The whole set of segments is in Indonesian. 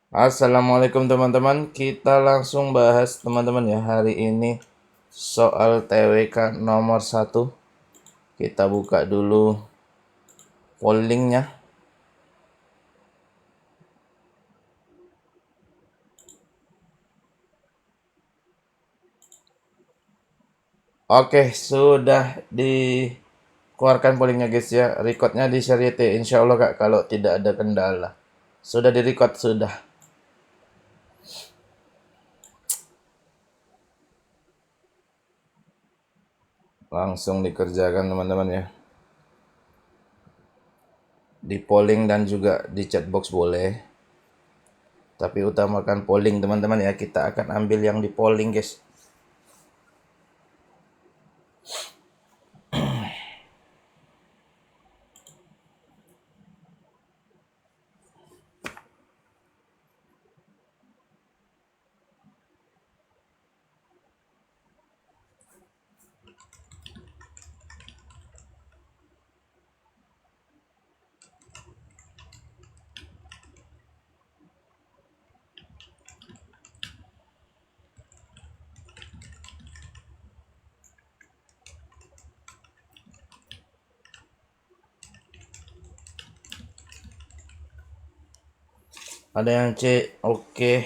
Assalamualaikum teman-teman. Kita langsung bahas teman-teman ya hari ini soal TWK nomor 1. Kita buka dulu pollingnya. Oke, sudah dikeluarkan pollingnya guys ya. Recordnya di seri T, insya Allah kak kalau tidak ada kendala. Sudah di record sudah. Langsung dikerjakan teman-teman ya. Di polling dan juga di chatbox boleh. Tapi utamakan polling teman-teman ya. Kita akan ambil yang di polling guys. Ada yang C, oke.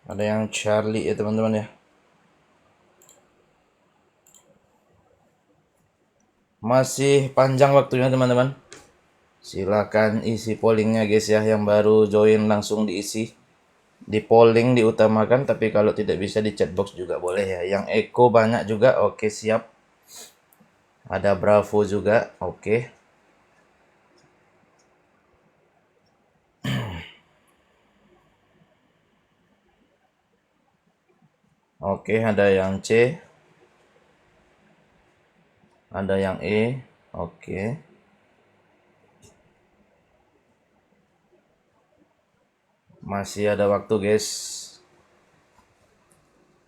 Ada yang Charlie ya teman-teman ya. Masih panjang waktunya teman-teman. Silakan isi pollingnya guys ya. Yang baru join langsung diisi. Di polling diutamakan, tapi kalau tidak bisa di chatbox juga boleh ya. Yang Eko banyak juga, oke siap. Ada Bravo juga, oke. Oke, ada yang C. Ada yang E, oke. Masih ada waktu guys.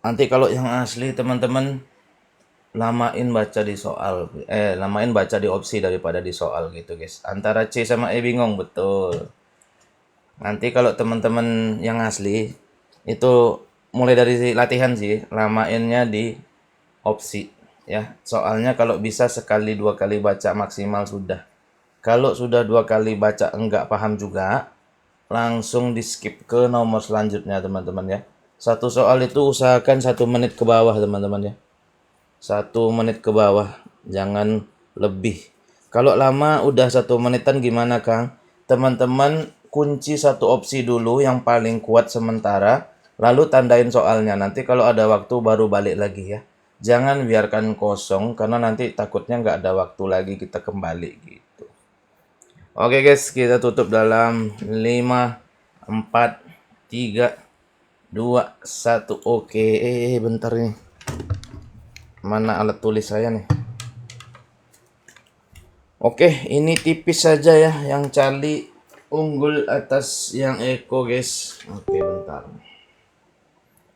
Nanti kalau yang asli teman-teman lamain baca di soal, lamain baca di opsi daripada di soal gitu guys. Antara C sama E bingung betul. Nanti kalau teman-teman yang asli itu mulai dari latihan sih, lamainnya di opsi ya. Soalnya kalau bisa sekali dua kali baca maksimal sudah. Kalau sudah dua kali baca enggak paham juga, langsung di skip ke nomor selanjutnya teman-teman ya. Satu soal itu usahakan 1 menit ke bawah teman-teman ya. 1 menit ke bawah, jangan lebih. Kalau lama udah 1 menitan gimana Kang? Teman-teman kunci satu opsi dulu yang paling kuat sementara, lalu tandain soalnya. Nanti kalau ada waktu baru balik lagi ya. Jangan biarkan kosong karena nanti takutnya nggak ada waktu lagi kita kembali gitu. Oke guys, kita tutup dalam 5, 4, 3, 2, 1. Oke, bentar nih. Mana alat tulis saya nih? Oke, ini tipis saja ya yang Charlie unggul atas yang Eko guys. Oke, bentar.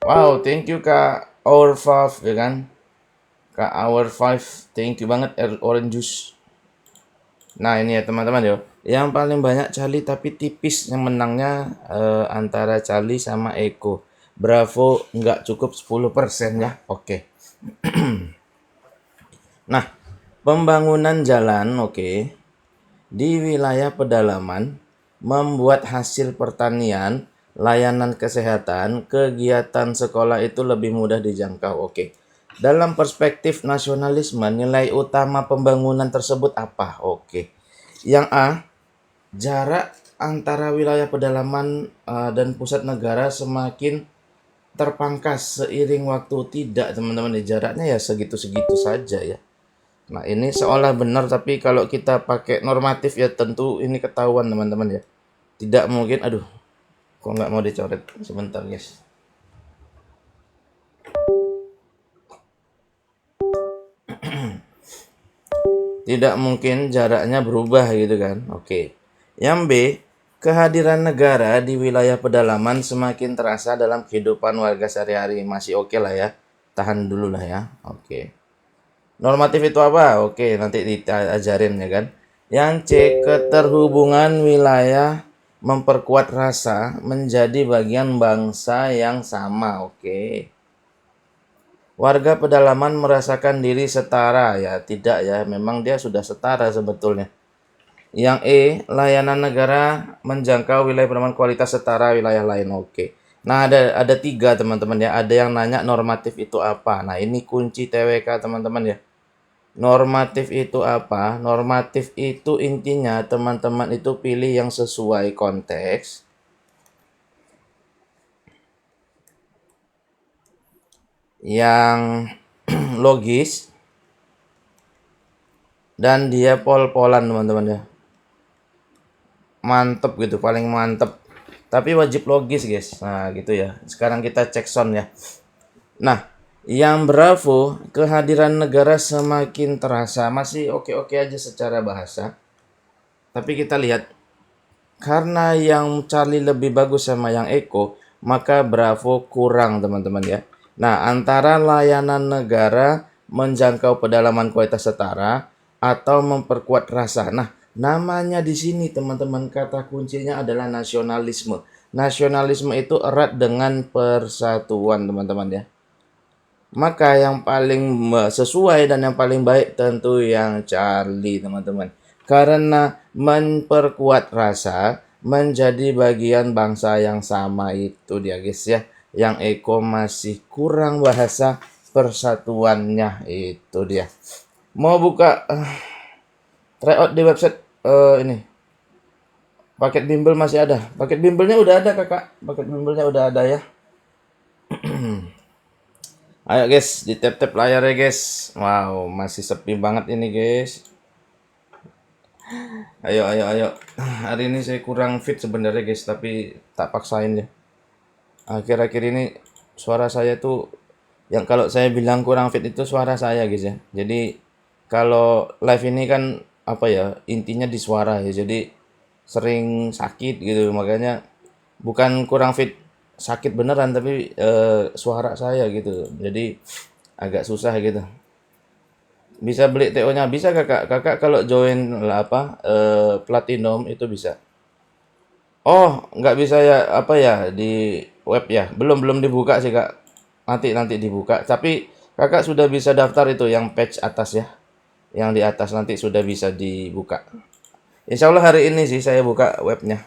Wow, thank you Kak Our 5 ya kan? Kak Our 5, thank you banget orange juice. Nah, ini ya teman-teman yo. Yang paling banyak Charlie tapi tipis yang menangnya antara Charlie sama Eko. Bravo nggak cukup 10% ya. Oke. Nah, pembangunan jalan oke. Di wilayah pedalaman, membuat hasil pertanian, layanan kesehatan, kegiatan sekolah itu lebih mudah dijangkau. Oke. Dalam perspektif nasionalisme, nilai utama pembangunan tersebut apa? Oke. Yang A, jarak antara wilayah pedalaman dan pusat negara semakin terpangkas seiring waktu. Tidak, teman-teman. Jaraknya ya segitu-segitu saja ya. Nah, ini seolah benar, tapi kalau kita pakai normatif ya tentu ini ketahuan teman-teman ya. Tidak mungkin, aduh, kok nggak mau dicoret? Sebentar guys. Tidak mungkin jaraknya berubah gitu kan. Oke. Yang B, kehadiran negara di wilayah pedalaman semakin terasa dalam kehidupan warga sehari-hari. Masih oke lah ya. Tahan dulu lah ya. Oke. Normatif itu apa? Oke, nanti diajarin ya kan. Yang C, keterhubungan wilayah memperkuat rasa menjadi bagian bangsa yang sama. Oke. Warga pedalaman merasakan diri setara, ya tidak ya, memang dia sudah setara sebetulnya. Yang E, layanan negara menjangkau wilayah pedalaman kualitas setara wilayah lain. Oke. Nah, ada tiga teman-teman ya. Ada yang nanya normatif itu apa. Nah, ini kunci TWK teman-teman ya. Normatif itu apa? Normatif itu intinya teman-teman itu pilih yang sesuai konteks, yang logis, dan dia pol-polan teman-teman ya. Mantep gitu, paling mantep. Tapi wajib logis guys. Nah gitu ya. Sekarang kita cek sound ya. Nah, yang Bravo, kehadiran negara semakin terasa. Masih oke-oke aja secara bahasa. Tapi kita lihat, karena yang Charlie lebih bagus sama yang Eko, maka Bravo kurang teman-teman ya. Nah, antara layanan negara menjangkau pedalaman kualitas setara atau memperkuat rasa. Nah, namanya di sini teman-teman, kata kuncinya adalah nasionalisme. Nasionalisme itu erat dengan persatuan teman-teman ya. Maka yang paling sesuai dan yang paling baik tentu yang Charlie teman-teman. Karena memperkuat rasa menjadi bagian bangsa yang sama, itu dia guys ya. Yang Eko masih kurang bahasa persatuannya, itu dia. Mau buka tryout di website ini. Paket bimbel masih ada. Paket bimbelnya udah ada kakak. Paket bimbelnya udah ada ya. Ayo guys, di tap-tap layarnya guys. Wow, masih sepi banget ini guys. Ayo. Hari ini saya kurang fit sebenarnya guys, tapi tak paksain ya. Akhir-akhir ini suara saya tuh, yang kalau saya bilang kurang fit itu suara saya guys ya. Jadi kalau live ini kan apa ya, intinya di suara ya. Jadi sering sakit gitu, makanya bukan kurang fit, sakit beneran, tapi suara saya gitu. Jadi agak susah gitu. Bisa beli TO-nya, bisa kakak. Kakak kalau join platinum itu bisa. Oh, nggak bisa ya, apa ya, di web ya? Belum dibuka sih kak. Nanti dibuka. Tapi kakak sudah bisa daftar itu yang page atas ya. Yang di atas nanti sudah bisa dibuka. Insya Allah hari ini sih saya buka webnya.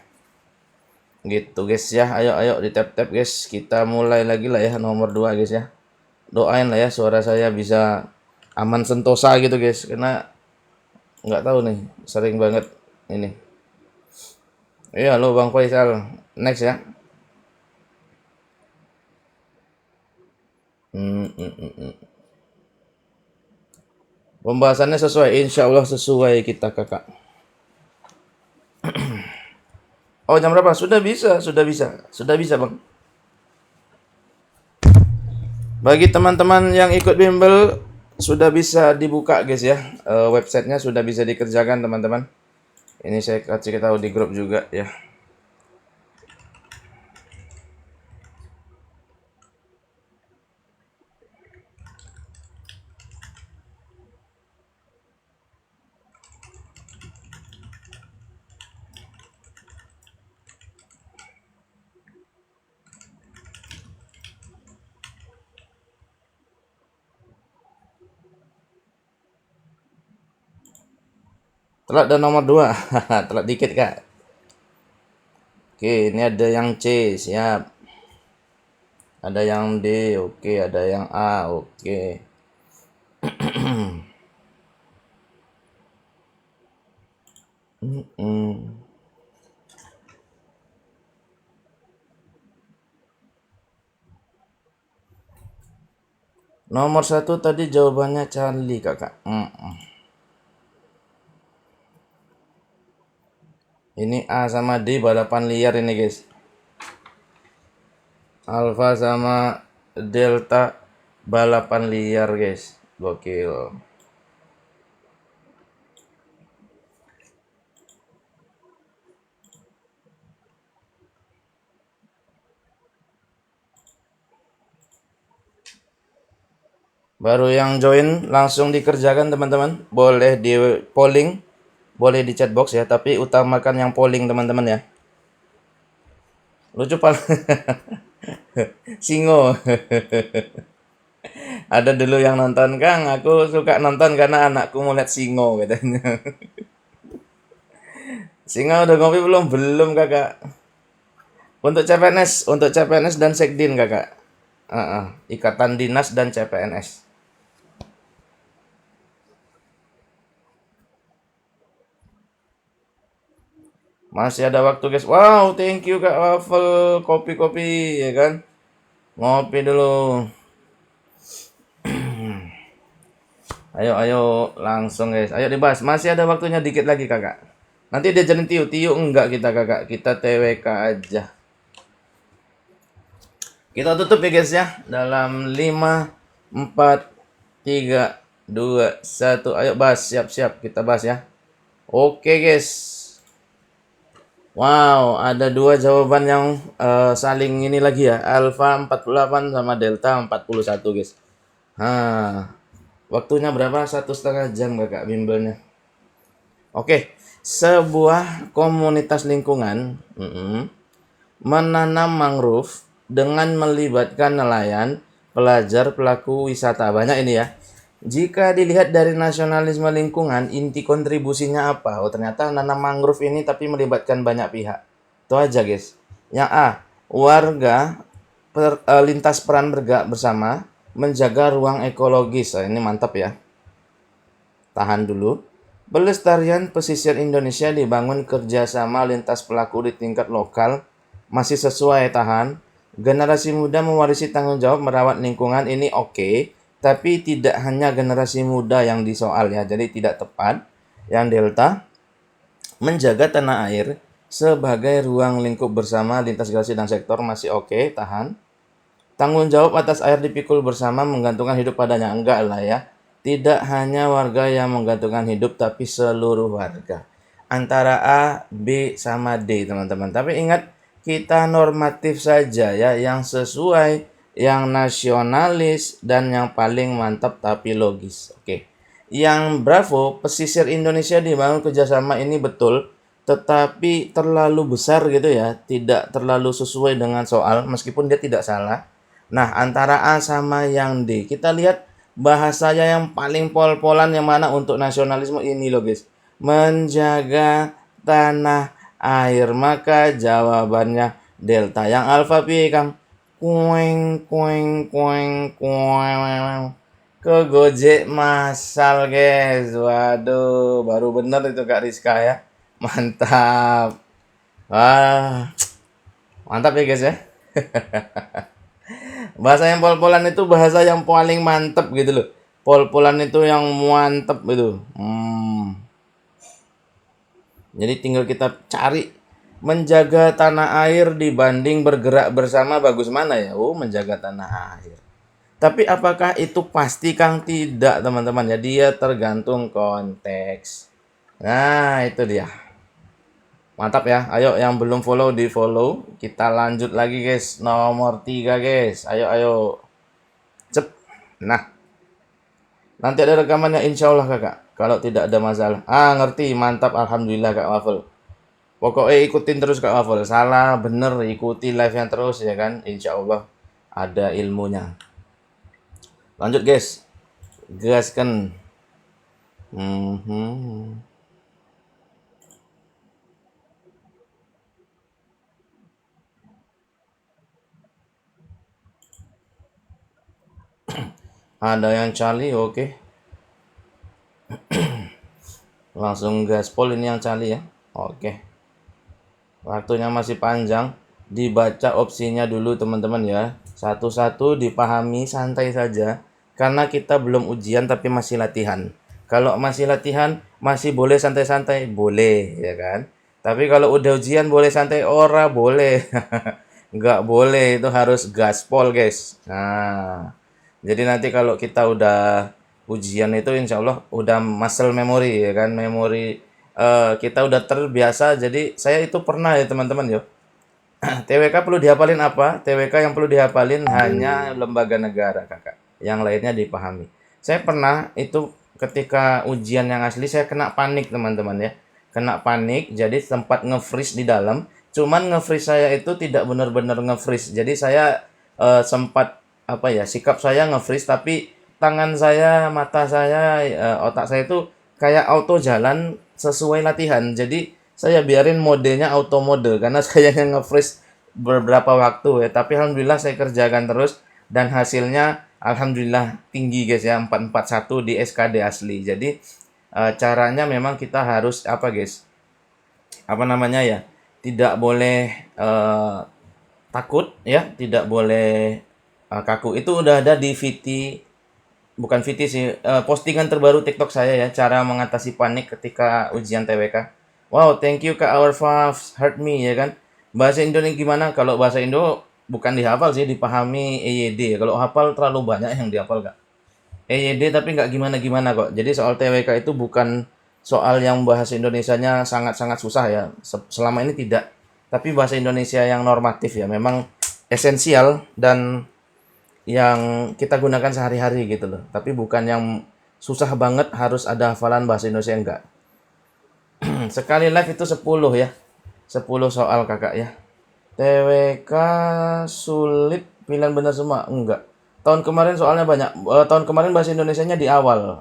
Gitu guys ya. Ayo di tap-tap guys. Kita mulai lagi lah ya, nomor 2 guys ya. Doain lah ya suara saya bisa aman sentosa gitu guys. Karena nggak tahu nih, sering banget ini. Iya, halo Bang Faisal. Next ya. Pembahasannya sesuai, insya Allah sesuai kita kakak. Oh jam berapa? Sudah bisa bang. Bagi teman-teman yang ikut bimbel sudah bisa dibuka guys ya. Websitenya sudah bisa dikerjakan teman-teman. Ini saya kasih tahu di grup juga ya. Telat dan nomor 2. Telat dikit kak. Oke, ini ada yang C, siap. Ada yang D, oke. Ada yang A, oke. Nomor 1 tadi jawabannya Charlie kakak. Ini A sama D balapan liar ini guys. Alpha sama Delta balapan liar guys. Gokil. Baru yang join langsung dikerjakan teman-teman. Boleh di polling, boleh di chatbox ya, tapi utamakan yang polling teman-teman ya. Lucu pal. Singo. Ada dulu yang nonton, Kang. Aku suka nonton karena anakku mau lihat singo katanya. Singo udah ngopi belum? Belum, Kakak. Untuk CPNS dan Sekdin, Kakak. Ikatan Dinas dan CPNS. Masih ada waktu, guys. Wow, thank you Kak Waffle. Kopi-kopi, ya kan? Ngopi dulu. Ayo, ayo, langsung guys. Ayo dibahas. Masih ada waktunya dikit lagi, Kakak. Nanti diajarin Tiu. Tiu enggak kita, Kakak. Kita TWK aja. Kita tutup ya, guys ya. Dalam 5, 4, 3, 2, 1. Ayo bahas. Siap-siap. Kita bahas ya. Oke, guys. Wow, ada dua jawaban yang saling ini lagi ya. Alpha 48 sama Delta 41, guys. Waktunya berapa? 1,5 jam, Kakak, bimbelnya. Oke, sebuah komunitas lingkungan menanam mangrove dengan melibatkan nelayan, pelajar, pelaku wisata. Banyak ini ya. Jika dilihat dari nasionalisme lingkungan, inti kontribusinya apa? Oh, ternyata nanam mangrove ini tapi melibatkan banyak pihak. Itu aja, guys. Yang A, warga lintas peran bergerak bersama menjaga ruang ekologis. Nah, ini mantap ya. Tahan dulu. Pelestarian pesisir Indonesia dibangun kerjasama lintas pelaku di tingkat lokal. Masih sesuai, tahan. Generasi muda mewarisi tanggung jawab merawat lingkungan, ini oke. Tapi tidak hanya generasi muda yang disoal ya, jadi tidak tepat. Yang Delta, menjaga tanah air sebagai ruang lingkup bersama lintas generasi dan sektor, masih oke, tahan. Tanggung jawab atas air dipikul bersama menggantungkan hidup padanya, enggak lah ya. Tidak hanya warga yang menggantungkan hidup, tapi seluruh warga. Antara A, B, sama D, teman-teman. Tapi ingat, kita normatif saja ya, yang sesuai, yang nasionalis, dan yang paling mantap tapi logis. Oke. Yang Bravo, pesisir Indonesia dibangun kerjasama, ini betul. Tetapi terlalu besar gitu ya, tidak terlalu sesuai dengan soal, meskipun dia tidak salah. Nah, antara A sama yang D. Kita lihat bahasanya yang paling pol-polan yang mana untuk nasionalisme, ini loh guys. Menjaga tanah air. Maka jawabannya Delta. Yang Alfa pi, Kang. Kueng, kueng, kueng, kueng. Ke Gojek masal, guys. Waduh, baru bener itu Kak Rizka ya. Mantap. Wah, mantap ya guys ya. Bahasa yang pol-polan itu bahasa yang paling mantep gitu loh. Pol-polan itu yang mantep gitu. Jadi tinggal kita cari menjaga tanah air dibanding bergerak bersama, bagus mana ya? Oh, menjaga tanah air. Tapi apakah itu pasti, Kang? Tidak, teman-teman. Ya, dia tergantung konteks. Nah, itu dia. Mantap ya. Ayo yang belum follow di follow. Kita lanjut lagi guys. Nomor 3 guys. Ayo ayo. Cep. Nah, nanti ada rekamannya insya Allah Kakak. Kalau tidak ada masalah. Ngerti. Mantap. Alhamdulillah Kak Waffle. Pokoknya ikutin terus Kak Waffle. Salah bener ikuti live-nya terus ya kan. Insya Allah ada ilmunya. Lanjut guys. Gaskan. Ada yang Charlie, oke. Langsung gaspol ini yang Charlie ya. Oke. Waktunya masih panjang. Dibaca opsinya dulu teman-teman ya. Satu-satu dipahami, santai saja. Karena kita belum ujian tapi masih latihan. Kalau masih latihan, masih boleh santai-santai, boleh ya kan. Tapi kalau udah ujian boleh santai, ora boleh. Nggak boleh, itu harus gaspol guys. Nah, jadi nanti kalau kita udah ujian itu insya Allah udah muscle memory ya kan, memori kita udah terbiasa. Jadi saya itu pernah ya teman-teman yo. TWK perlu dihafalin apa? TWK yang perlu dihafalin hanya lembaga negara Kakak. Yang lainnya dipahami. Saya pernah itu ketika ujian yang asli saya kena panik teman-teman ya. Kena panik jadi sempat nge-freeze di dalam. Cuman nge-freeze saya itu tidak benar-benar nge-freeze. Jadi saya sempat apa ya, sikap saya nge-freeze tapi tangan saya, mata saya, otak saya itu kayak auto jalan sesuai latihan. Jadi saya biarin modenya auto mode karena saya yang nge-freeze beberapa waktu ya. Tapi alhamdulillah saya kerjakan terus dan hasilnya alhamdulillah tinggi guys ya, 441 di SKD asli. Jadi caranya memang kita harus apa guys? Apa namanya ya? Tidak boleh takut ya, tidak boleh kaku. Itu udah ada di VT, bukan VT sih, postingan terbaru TikTok saya ya, cara mengatasi panik ketika ujian TWK. Wow, thank you Kak Our Fafs, hurt me ya kan. Bahasa Indonesia gimana? Kalau bahasa Indo bukan dihafal sih, dipahami EYD. Kalau hafal terlalu banyak yang dihafal Kak. EYD tapi nggak gimana-gimana kok. Jadi soal TWK itu bukan soal yang bahasa Indonesianya sangat-sangat susah ya. Selama ini tidak. Tapi bahasa Indonesia yang normatif ya. Memang esensial dan yang kita gunakan sehari-hari gitu loh. Tapi bukan yang susah banget harus ada hafalan bahasa Indonesia, enggak. Sekali live itu 10 ya. 10 soal kakak ya. TWK sulit, pilihan benar semua. Enggak. Tahun kemarin soalnya banyak. Tahun kemarin bahasa Indonesianya di awal.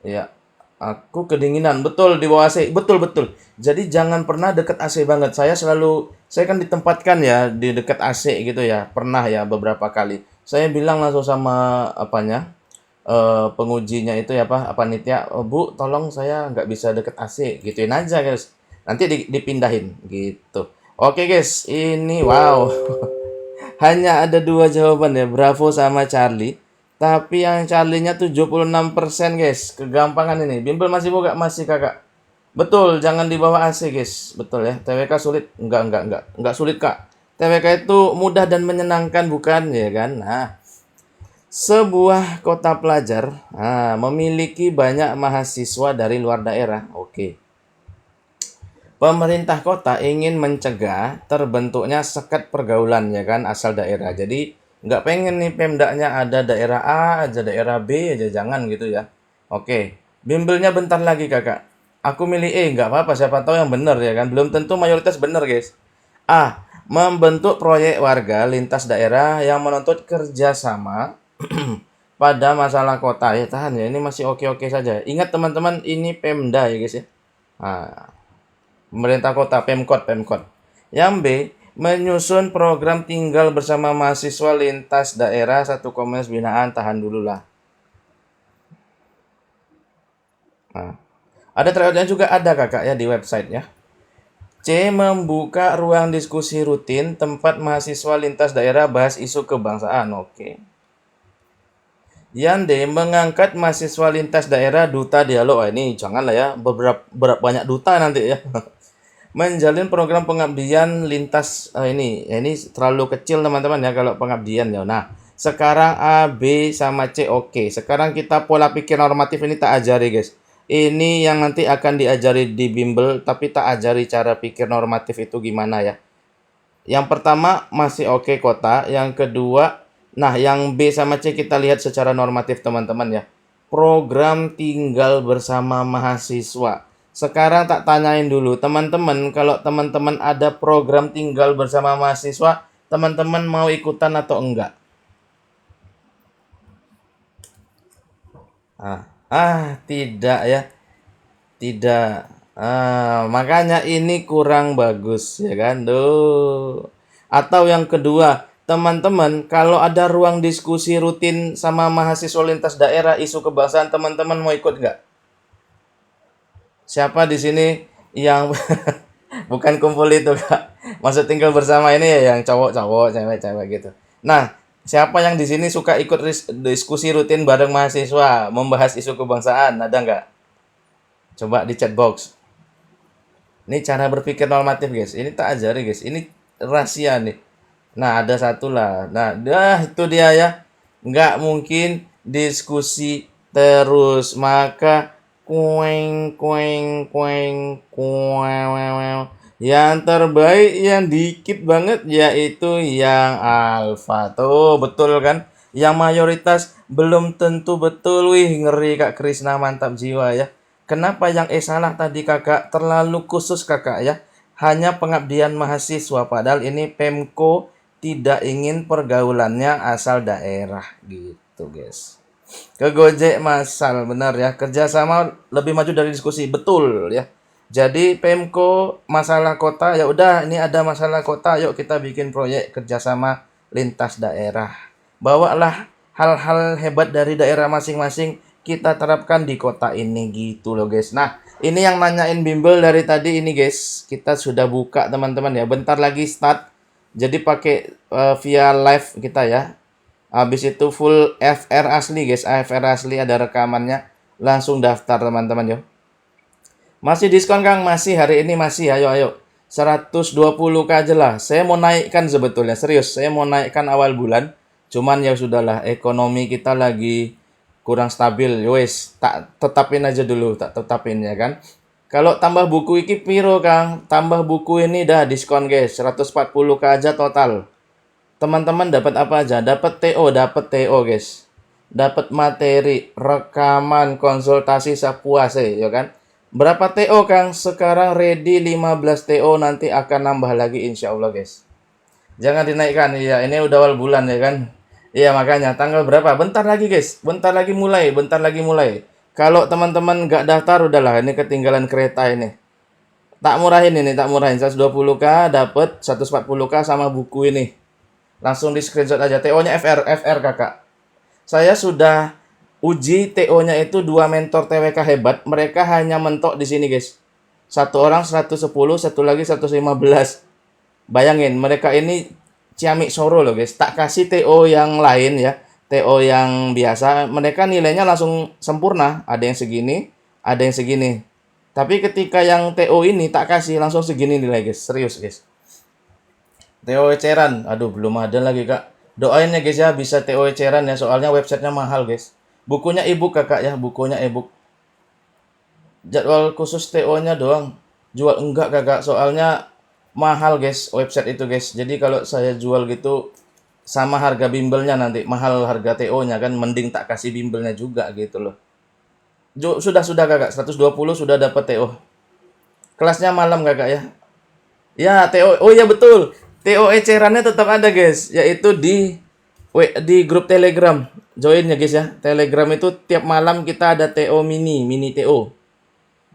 Iya. Aku kedinginan. Betul, di bawah AC. Betul, betul. Jadi jangan pernah deket AC banget. Saya kan ditempatkan ya di dekat AC gitu ya. Pernah ya beberapa kali. Saya bilang langsung sama apanya, pengujinya itu ya apa panitia, Bu tolong saya nggak bisa deket AC, gituin aja guys, nanti dipindahin gitu. Oke guys, ini wow. Hanya ada dua jawaban ya, Bravo sama Charlie. Tapi yang Charlie-nya 76% guys. Kegampangan ini. Bimbel masih buka? Masih kakak. Betul, jangan dibawa AC guys. Betul ya. TWK sulit? Enggak. Enggak sulit kak. TWK itu mudah dan menyenangkan bukan? Ya kan? Nah, sebuah kota pelajar memiliki banyak mahasiswa dari luar daerah. Oke. Pemerintah kota ingin mencegah terbentuknya sekat pergaulan ya kan asal daerah. Jadi nggak pengen nih Pemdanya ada daerah A aja, daerah B aja, jangan gitu ya. Oke, bimbelnya bentar lagi kakak. Aku milih E, nggak apa-apa, siapa tahu yang benar ya kan. Belum tentu mayoritas benar guys. A. Membentuk proyek warga lintas daerah yang menuntut kerjasama pada masalah kota. Ya tahan ya, ini masih oke-oke saja. Ingat teman-teman, ini Pemda ya guys ya. Pemerintah kota, Pemkot. Yang B, menyusun program tinggal bersama mahasiswa lintas daerah satu komunitas binaan. Tahan dulu lah. Ada tryoutnya juga ada kakak ya di website ya. C, membuka ruang diskusi rutin tempat mahasiswa lintas daerah bahas isu kebangsaan. Oke. Yang D, mengangkat mahasiswa lintas daerah duta dialog. Ini janganlah ya, banyak duta nanti ya. Menjalin program pengabdian lintas ini terlalu kecil teman-teman ya kalau pengabdian ya. Nah, sekarang A, B sama C oke. Sekarang kita pola pikir normatif ini tak ajari guys. Ini yang nanti akan diajari di bimbel tapi tak ajari cara pikir normatif itu gimana ya. Yang pertama masih oke kota, yang kedua yang B sama C kita lihat secara normatif teman-teman ya. Program tinggal bersama mahasiswa. Sekarang tak tanyain dulu, teman-teman, kalau teman-teman ada program tinggal bersama mahasiswa, teman-teman mau ikutan atau enggak? Tidak ya. Tidak. Makanya ini kurang bagus ya kan. Atau yang kedua, teman-teman, kalau ada ruang diskusi rutin sama mahasiswa lintas daerah isu kebangsaan, teman-teman mau ikut enggak? Siapa di sini yang bukan kumpul itu kak? Maksud tinggal bersama ini ya yang cowok-cowok, cewek-cewek gitu. Nah, siapa yang di sini suka ikut diskusi rutin bareng mahasiswa membahas isu kebangsaan? Ada nggak? Coba di chat box. Ini cara berpikir normatif guys. Ini tak ajari guys. Ini rahasia nih. Nah, ada satu lah. Nah, itu dia ya. Nggak mungkin diskusi terus. Maka kueng. Yang terbaik yang dikit banget yaitu yang alfa. Tuh, betul kan? Yang mayoritas belum tentu betul. Wih, ngeri Kak Krisna, mantap jiwa ya. Kenapa yang salah tadi kakak? Terlalu khusus kakak ya. hanya pengabdian mahasiswa, padahal ini Pemko tidak ingin pergaulannya asal daerah gitu guys. Ke Gojek masal, benar ya. Kerjasama lebih maju dari diskusi, betul ya. Jadi Pemko masalah kota, ya udah ini ada masalah kota, yuk kita bikin proyek kerjasama lintas daerah. Bawalah hal-hal hebat dari daerah masing-masing kita terapkan di kota ini gitu loh guys. Nah, ini yang nanyain bimbel dari tadi ini guys. Kita sudah buka teman-teman ya. Bentar lagi start. Jadi pakai via live kita ya. Habis itu full FR asli guys, FR asli ada rekamannya. Langsung daftar teman-teman yo. Masih diskon Kang, masih hari ini masih, ayo. 120k aja lah. Saya mau naikkan sebetulnya, serius. Saya mau naikkan awal bulan. Cuman ya sudahlah, ekonomi kita lagi kurang stabil. Yowes, tak tetapin aja dulu, tak tetapin ya kan. Kalau tambah buku iki piro Kang? Tambah buku ini dah diskon guys, 140k aja total. Teman-teman dapat apa aja? Dapat TO guys. Dapat materi, rekaman, konsultasi sepuasnya, ya kan? Berapa TO Kang? Sekarang ready 15 TO, nanti akan nambah lagi insya Allah guys. Jangan dinaikkan, iya ini udah awal bulan ya kan? Iya makanya tanggal berapa? Bentar lagi guys, bentar lagi mulai. Kalau teman-teman nggak daftar udahlah, ini ketinggalan kereta ini. Tak murahin 120k dapat 140k sama buku ini. Langsung di screenshot aja. TO-nya FR kakak. Saya sudah uji TO-nya itu 2 mentor TWK hebat. Mereka hanya mentok di sini guys. Satu orang 110, satu lagi 115. Bayangin, mereka ini ciamik soro loh guys. Tak kasih TO yang lain ya. TO yang biasa. Mereka nilainya langsung sempurna. Ada yang segini, ada yang segini. Tapi ketika yang TO ini tak kasih langsung segini nilai guys. Serius guys. TO eceran, aduh belum ada lagi kak. Doain ya guys ya bisa TO eceran ya, soalnya websitenya mahal guys. Bukunya ebook kakak ya, bukunya ebook. Jadwal khusus TO-nya doang. Jual enggak kakak, soalnya mahal guys website itu guys. Jadi kalau saya jual gitu sama harga bimbelnya nanti mahal harga TO-nya kan, mending tak kasih bimbelnya juga gitu loh. Sudah kakak, 120 sudah dapat TO. Kelasnya malam kakak ya. Ya, TO. Oh iya betul. TO ecerannya tetap ada, guys, yaitu di grup Telegram. Join ya, guys ya. Telegram itu tiap malam kita ada TO mini TO.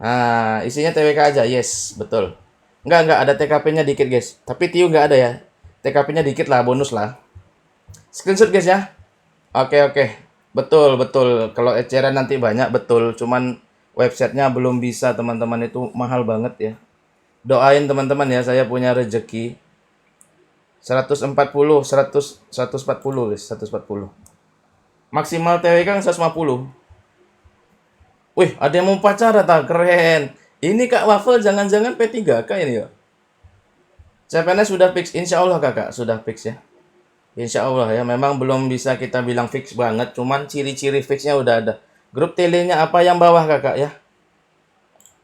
Nah, isinya TWK aja. Yes, betul. Enggak ada TKP-nya dikit, guys. Tapi TIU enggak ada ya. TKP-nya dikit lah, bonus lah. Screenshot, guys ya. Oke. Betul. Kalau eceran nanti banyak, betul. Cuman websitenya belum bisa, teman-teman, itu mahal banget ya. Doain teman-teman ya, saya punya rezeki. 140 guys, 140. Maksimal TWK 150. Wih, ada yang mau pacaran tak? Keren. Ini Kak Waffle jangan-jangan P3K ini ya. CPNS sudah fix, insya Allah kakak, sudah fix ya. Insya Allah ya, memang belum bisa kita bilang fix banget, cuman ciri-ciri fixnya udah ada. Grup telenya apa yang bawah kakak ya.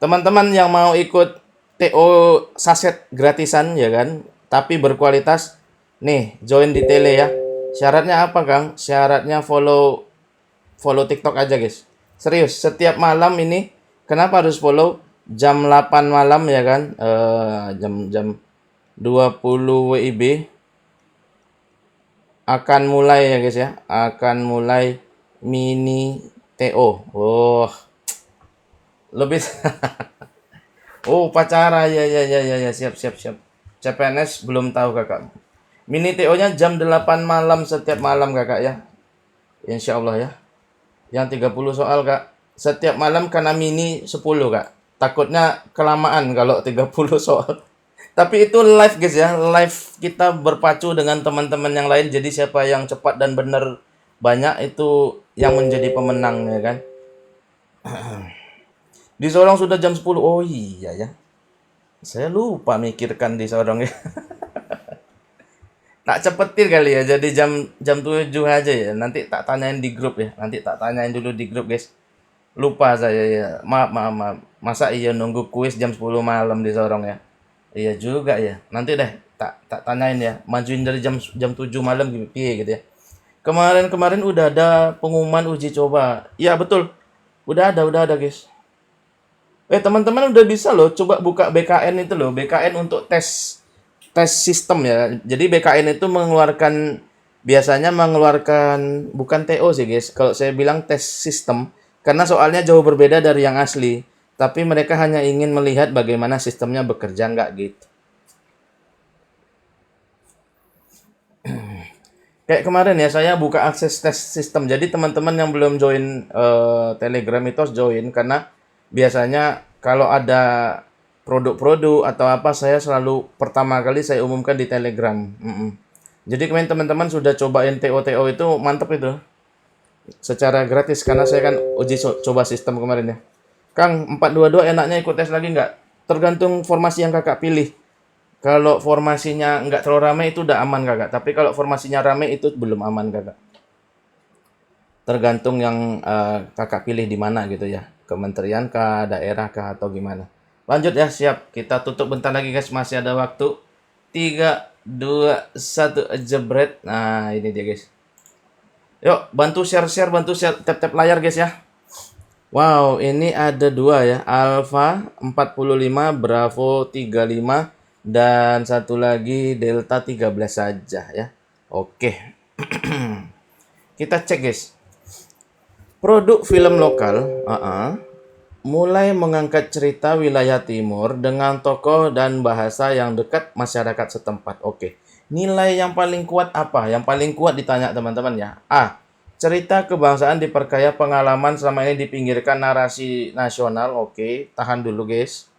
Teman-teman yang mau ikut TO saset gratisan ya kan, tapi berkualitas, nih join di tele ya. Syaratnya apa Kang? Syaratnya follow TikTok aja guys. Serius, setiap malam ini kenapa harus follow? Jam 8 malam ya kan, jam 20 WIB akan mulai ya guys ya, akan mulai mini TO. Oh, lebih oh pacara ya, siap. CPNS belum tahu kakak. Mini TO-nya jam 8 malam setiap malam kakak ya. Insya Allah ya. Yang 30 soal kak. Setiap malam karena mini 10 kak. Takutnya kelamaan kalau 30 soal. Tapi itu live guys ya. Live kita berpacu dengan teman-teman yang lain. Jadi siapa yang cepat dan benar banyak itu yang menjadi pemenang ya kan. Di Sorong sudah jam 10. Oh iya ya. Saya lupa mikirkan di Sorong ya. Tak cepetin kali ya. Jadi jam 7 aja ya. Nanti tak tanyain di grup ya. Nanti tak tanyain dulu di grup guys. Lupa saya ya. Maaf. Masa iya nunggu kuis jam 10 malam di Sorong ya. Iya juga ya. Nanti deh tak tanyain ya. Majuin dari jam 7 malam gitu ya. Kemarin udah ada pengumuman uji coba. Iya betul. Udah ada guys. Teman-teman udah bisa loh, coba buka BKN itu loh, BKN untuk tes tes sistem ya. Jadi BKN itu biasanya mengeluarkan bukan TO sih guys. Kalau saya bilang tes sistem karena soalnya jauh berbeda dari yang asli. Tapi mereka hanya ingin melihat bagaimana sistemnya bekerja nggak gitu. Kayak kemarin ya saya buka akses tes sistem. Jadi teman-teman yang belum join Telegram itu harus join karena biasanya kalau ada produk-produk atau apa saya selalu pertama kali saya umumkan di Telegram. Jadi kemarin teman-teman sudah cobain TO-TO itu mantep itu secara gratis karena saya kan uji coba sistem kemarin ya. Kang 422 enaknya ikut tes lagi nggak? Tergantung formasi yang kakak pilih. Kalau formasinya nggak terlalu ramai itu udah aman kakak. Tapi kalau formasinya ramai itu belum aman kakak. Tergantung yang kakak pilih di mana gitu ya. Kementerian kah, daerah kah, atau gimana. Lanjut ya, siap. Kita tutup bentar lagi guys. Masih ada waktu. 3, 2, 1, jebret. Nah ini dia guys. Yuk, bantu share-share, bantu share, tap-tap layar guys ya. Wow, ini ada dua ya. Alpha 45, Bravo 35, dan satu lagi Delta 13 saja ya. Oke. Kita cek guys. Produk film lokal mulai mengangkat cerita wilayah timur dengan tokoh dan bahasa yang dekat masyarakat setempat. Oke. Nilai yang paling kuat apa? Yang paling kuat ditanya teman-teman ya. A. Cerita kebangsaan diperkaya pengalaman selama ini dipinggirkan narasi nasional. Oke. Tahan dulu guys.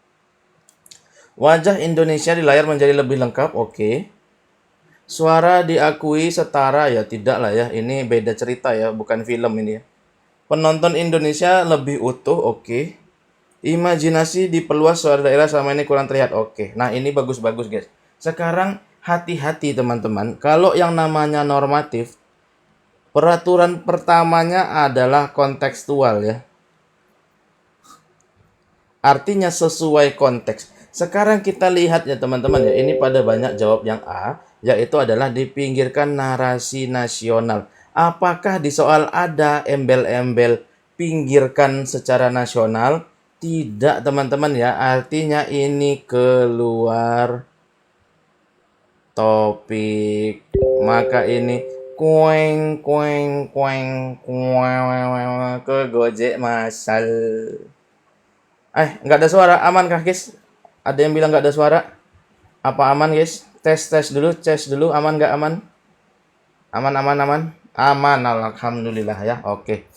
Wajah Indonesia di layar menjadi lebih lengkap. Oke. Suara diakui setara ya, tidak lah ya. Ini beda cerita ya, bukan film ini ya. Penonton Indonesia lebih utuh, oke. Imajinasi diperluas, suara daerah selama ini kurang terlihat, oke. Nah ini bagus-bagus guys. Sekarang hati-hati teman-teman. Kalau yang namanya normatif, peraturan pertamanya adalah kontekstual ya. Artinya sesuai konteks. Sekarang kita lihat ya teman-teman ya. Ini pada banyak jawab yang A, yaitu adalah dipinggirkan narasi nasional. Apakah di soal ada embel-embel pinggirkan secara nasional? Tidak teman-teman ya. Artinya ini keluar topik. Maka ini kueng kueng kueng kueng ke Gojek masal. Nggak ada suara. Aman kah guys? Ada yang bilang nggak ada suara? Apa aman guys? Tes dulu. Aman nggak aman? Aman. Aman, alhamdulillah ya. Oke.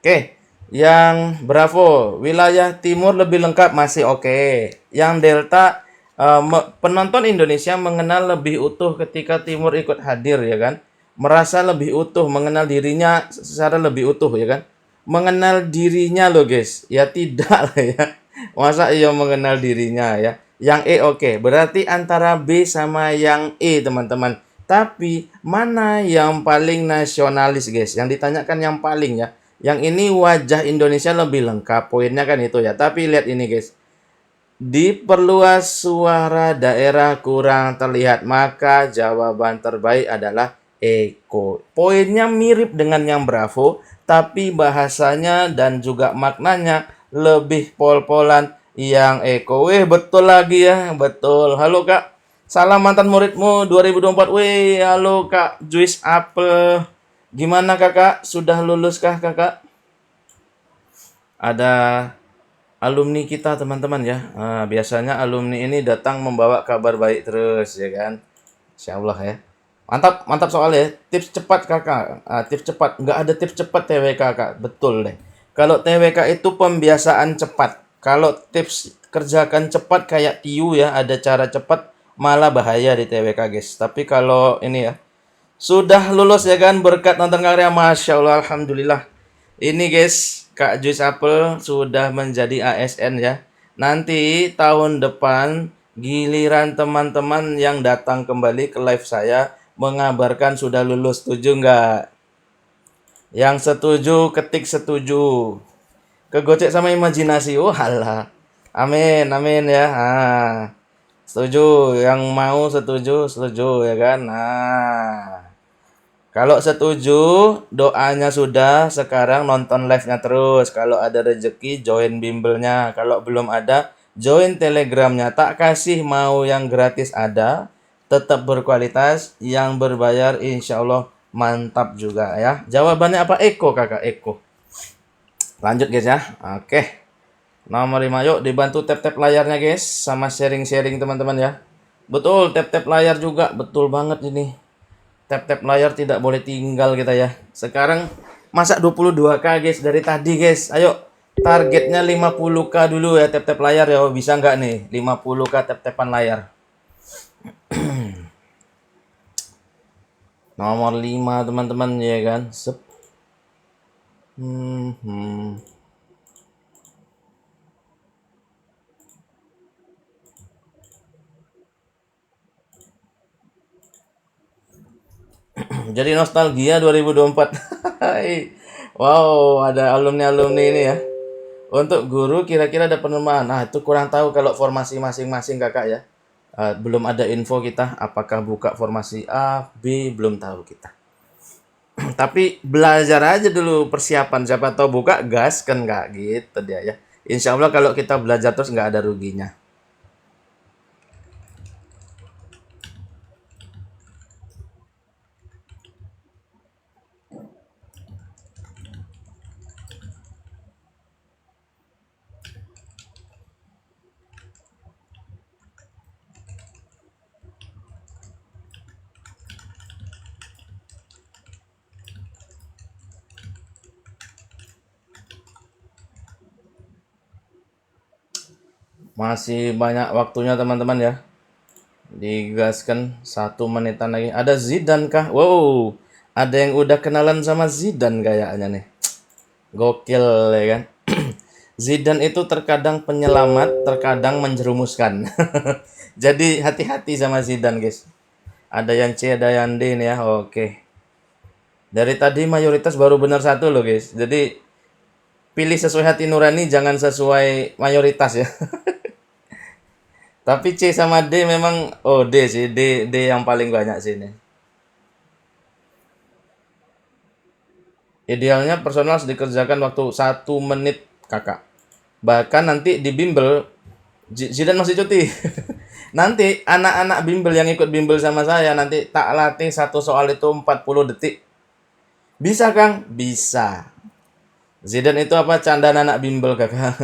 Oke. Yang Bravo, wilayah timur lebih lengkap masih oke. Yang Delta, penonton Indonesia mengenal lebih utuh ketika timur ikut hadir ya kan. Merasa lebih utuh, mengenal dirinya secara lebih utuh ya kan. Mengenal dirinya loh guys. Ya tidak lah ya. Masa iya mengenal dirinya ya. Yang E oke. Berarti antara B sama yang E teman-teman. Tapi mana yang paling nasionalis guys? Yang ditanyakan yang paling ya. Yang ini wajah Indonesia lebih lengkap. Poinnya kan itu ya. Tapi lihat ini guys. Diperluas suara daerah kurang terlihat. Maka jawaban terbaik adalah Eko. Poinnya mirip dengan yang Bravo. Tapi bahasanya dan juga maknanya lebih pol-polan yang Eko. Betul lagi ya. Betul. Halo Kak. Salam mantan muridmu 2024. Halo Kak Juice Apple. Gimana kakak? Sudah lulus kah kakak? Ada alumni kita teman-teman ya. Biasanya alumni ini datang membawa kabar baik terus ya kan. Insya Allah ya. Mantap soalnya. Tips cepat kakak. Tips cepat. Nggak ada tips cepat TWK kak. Betul deh. Kalau TWK itu pembiasaan cepat. Kalau tips kerjakan cepat kayak Tiu ya. Ada cara cepat. Malah bahaya di TWK guys. Tapi kalau ini ya, sudah lulus ya kan berkat nonton karya, Masya Allah, Alhamdulillah. Ini guys, Kak Juice Apple sudah menjadi ASN ya. Nanti tahun depan giliran teman-teman yang datang kembali ke live saya mengabarkan sudah lulus. Setuju nggak? Yang setuju ketik setuju. Kegocek sama imajinasi. Oh halah. Amin ya. Setuju, yang mau setuju ya kan. Nah, Kalau setuju, doanya sudah, sekarang nonton live-nya terus. Kalau ada rezeki, join bimbelnya. Kalau belum ada, join telegramnya. Tak kasih mau yang gratis ada, tetap berkualitas. Yang berbayar insya Allah mantap juga ya. Jawabannya apa? Eko kakak, Eko. Lanjut guys ya. Oke. Nomor 5 yuk dibantu tap-tap layarnya guys. Sama sharing-sharing teman-teman ya. Betul, tap-tap layar juga. Betul banget ini. Tap-tap layar tidak boleh tinggal kita ya. Sekarang masak 22K guys dari tadi guys. Ayo targetnya 50K dulu ya tap-tap layar ya. Bisa nggak nih 50K tap-tapan layar. Nomor 5 teman-teman ya kan. Sep. Jadi nostalgia 2024. Wow, ada alumni-alumni ini ya. Untuk guru kira-kira ada penerimaan. Nah, itu kurang tahu kalau formasi masing-masing kakak ya. Belum ada info kita apakah buka formasi A, B, belum tahu kita. Tapi belajar aja dulu persiapan. Siapa tahu buka gas kan nggak gitu dia ya. Insya Allah kalau kita belajar terus nggak ada ruginya. Masih banyak waktunya teman-teman ya. Digaskan 1 menitan lagi. Ada Zidane kah? Wow, ada yang udah kenalan sama Zidane kayaknya nih. Gokil ya kan. Zidane itu terkadang penyelamat, terkadang menjerumuskan. Jadi hati-hati sama Zidane guys. Ada yang C, ada yang D nih ya. Oke. Dari tadi mayoritas baru benar satu loh guys. Jadi pilih sesuai hati nurani, jangan sesuai mayoritas ya. Tapi C sama D memang, oh D sih, D yang paling banyak sih ini. Idealnya personal harus dikerjakan waktu 1 menit kakak. Bahkan nanti di bimbel, Zidane masih cuti. Nanti anak-anak bimbel yang ikut bimbel sama saya, nanti tak latih satu soal itu 40 detik. Bisa Kang? Bisa. Zidane itu apa? Candaan anak bimbel kakak.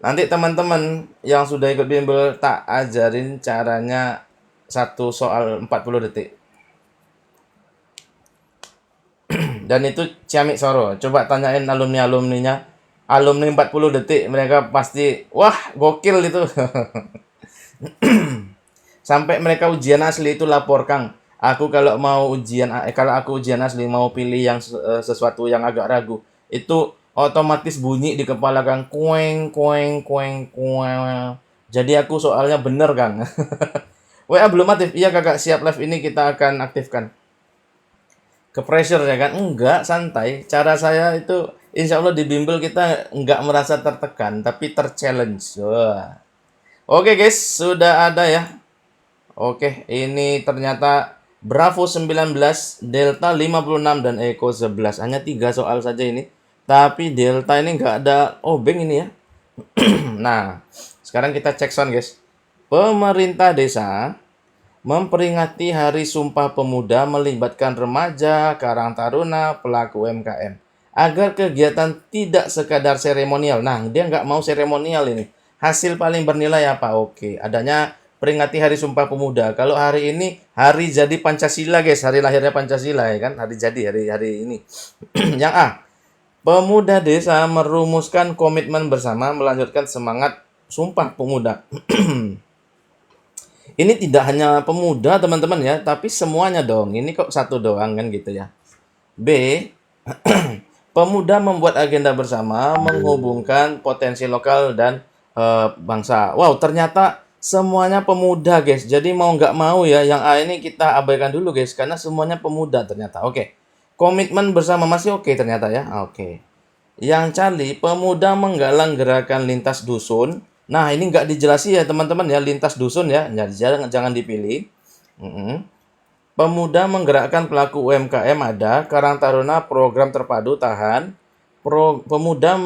Nanti teman-teman yang sudah ikut bimbel tak ajarin caranya satu soal 40 detik. Dan itu ciamik soro. Coba tanyain alumni-alumninya. Alumni 40 detik mereka pasti wah gokil itu. Sampai mereka ujian asli itu lapor Kang. Aku kalau mau kalau aku ujian asli mau pilih yang sesuatu yang agak ragu, itu otomatis bunyi di kepala Kang, kueng kueng kueng kueng. Jadi aku soalnya bener Kang. WA belum aktif. Iya kakak, siap live ini kita akan aktifkan. Ke pressure ya kan? Enggak, santai. Cara saya itu insya Allah di bimbel kita enggak merasa tertekan, tapi terchallenge. Wah. Oke guys, sudah ada ya. Oke, ini ternyata Bravo 19, Delta 56, dan Eko 11. Hanya 3 soal saja ini. Tapi Delta ini nggak ada obeng ini ya. Nah, sekarang kita cek sound guys. Pemerintah desa memperingati Hari Sumpah Pemuda melibatkan remaja, karang taruna, pelaku UMKM. Agar kegiatan tidak sekadar seremonial. Nah, dia nggak mau seremonial ini. Hasil paling bernilai apa? Oke, adanya peringati Hari Sumpah Pemuda. Kalau hari ini hari jadi Pancasila guys, hari lahirnya Pancasila ya kan, hari jadi hari ini. Yang A, pemuda desa merumuskan komitmen bersama melanjutkan semangat Sumpah Pemuda. Ini tidak hanya pemuda teman-teman ya, tapi semuanya dong. Ini kok satu doang kan gitu ya. B, pemuda membuat agenda bersama menghubungkan potensi lokal dan bangsa. Wow, ternyata semuanya pemuda guys. Jadi mau nggak mau ya, yang A ini kita abaikan dulu guys, karena semuanya pemuda ternyata. Oke, komitmen bersama masih oke ternyata ya. Oke. Yang Charlie, pemuda menggalang gerakan lintas dusun. Nah, ini nggak dijelasin ya teman-teman ya, lintas dusun ya. Jangan dipilih. Mm-mm. Pemuda menggerakkan pelaku UMKM ada, Karang Taruna program terpadu tahan, pemuda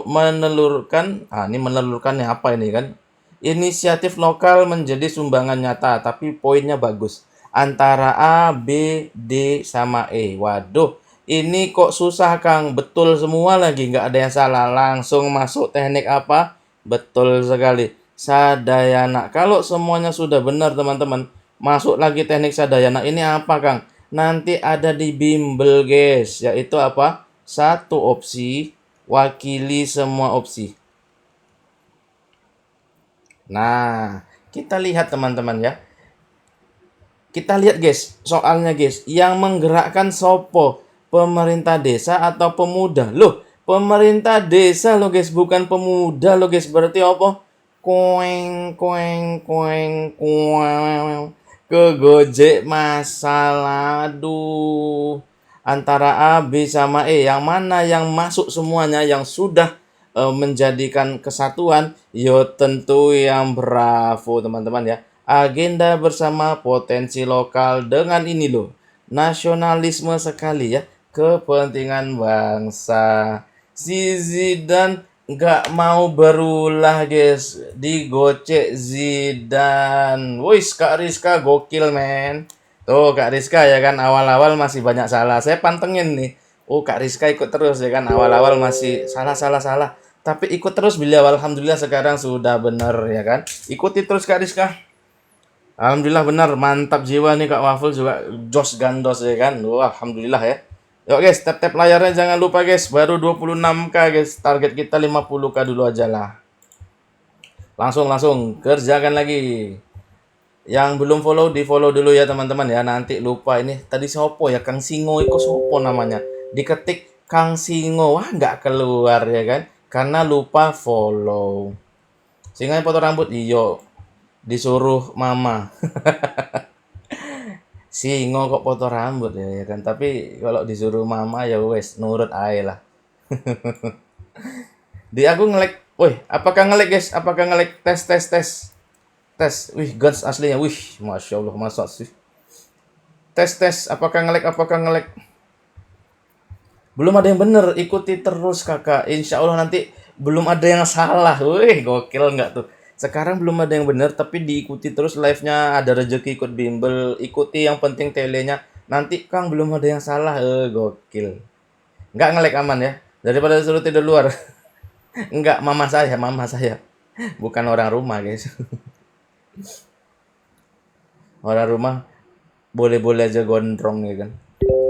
menelurkan, ini menelurkannya apa ini kan? Inisiatif lokal menjadi sumbangan nyata, tapi poinnya bagus. Antara A, B, D, sama E. Waduh, ini kok susah Kang, betul semua lagi, nggak ada yang salah. Langsung masuk teknik apa? Betul sekali. Sadayana. Kalau semuanya sudah benar teman-teman, masuk lagi teknik sadayana. Ini apa Kang? Nanti ada di bimbel guys, yaitu apa? Satu opsi, wakili semua opsi. Nah, kita lihat teman-teman ya. Kita lihat guys, soalnya guys, yang menggerakkan sopo? Pemerintah desa atau pemuda? Loh, pemerintah desa loh guys, bukan pemuda loh guys. Berarti apa? Koeng, koeng, koeng, koeng. Ke Gojek masalah. Aduh. Antara A, B, sama E. Yang mana yang masuk semuanya, yang sudah menjadikan kesatuan? Yo tentu yang bravo teman-teman ya. Agenda bersama potensi lokal dengan ini loh. Nasionalisme sekali ya. Kepentingan bangsa. Si Zidane nggak mau berulah guys. Digocek Zidane. Wis Kak Rizka gokil men. Tuh Kak Rizka ya kan awal-awal masih banyak salah. Saya pantengin nih. Oh Kak Rizka ikut terus ya kan awal-awal masih salah. Tapi ikut terus beliau alhamdulillah sekarang sudah benar ya kan. Ikuti terus Kak Rizka. Alhamdulillah benar, mantap jiwa nih Kak Wafel juga jos gandos ya kan. Wah, alhamdulillah ya. Yuk guys, tap-tap layarnya jangan lupa guys, baru 26k guys. Target kita 50k dulu aja lah. Langsung kerjakan lagi. Yang belum follow di follow dulu ya teman-teman ya. Nanti lupa ini tadi sopo ya Kang Singo itu sopo namanya. Diketik Kang Singo, wah nggak keluar ya kan. Karena lupa follow. Singa yang potong rambut, iyo disuruh mama. Singo kok potong rambut ya kan. Tapi kalau disuruh mama ya wes nurut aja lah. Di aku ngelek. Wih, apakah ngelek guys? Apakah ngelek? Tes. Wih, guns aslinya. Wih, masya Allah, masa sih. Tes. Apakah ngelek? Apakah ngelek? Belum ada yang bener. Ikuti terus kakak. Insya Allah nanti belum ada yang salah. Wih, gokil nggak tuh? Sekarang belum ada yang bener, tapi diikuti terus live-nya. Ada rezeki ikut bimbel. Ikuti yang penting telenya. Nanti Kang belum ada yang salah. Gokil. Nggak ngelek aman ya. Daripada suruh tidur luar. Enggak, mama saya. Bukan orang rumah, guys. Orang rumah boleh-boleh aja gondrong ya kan.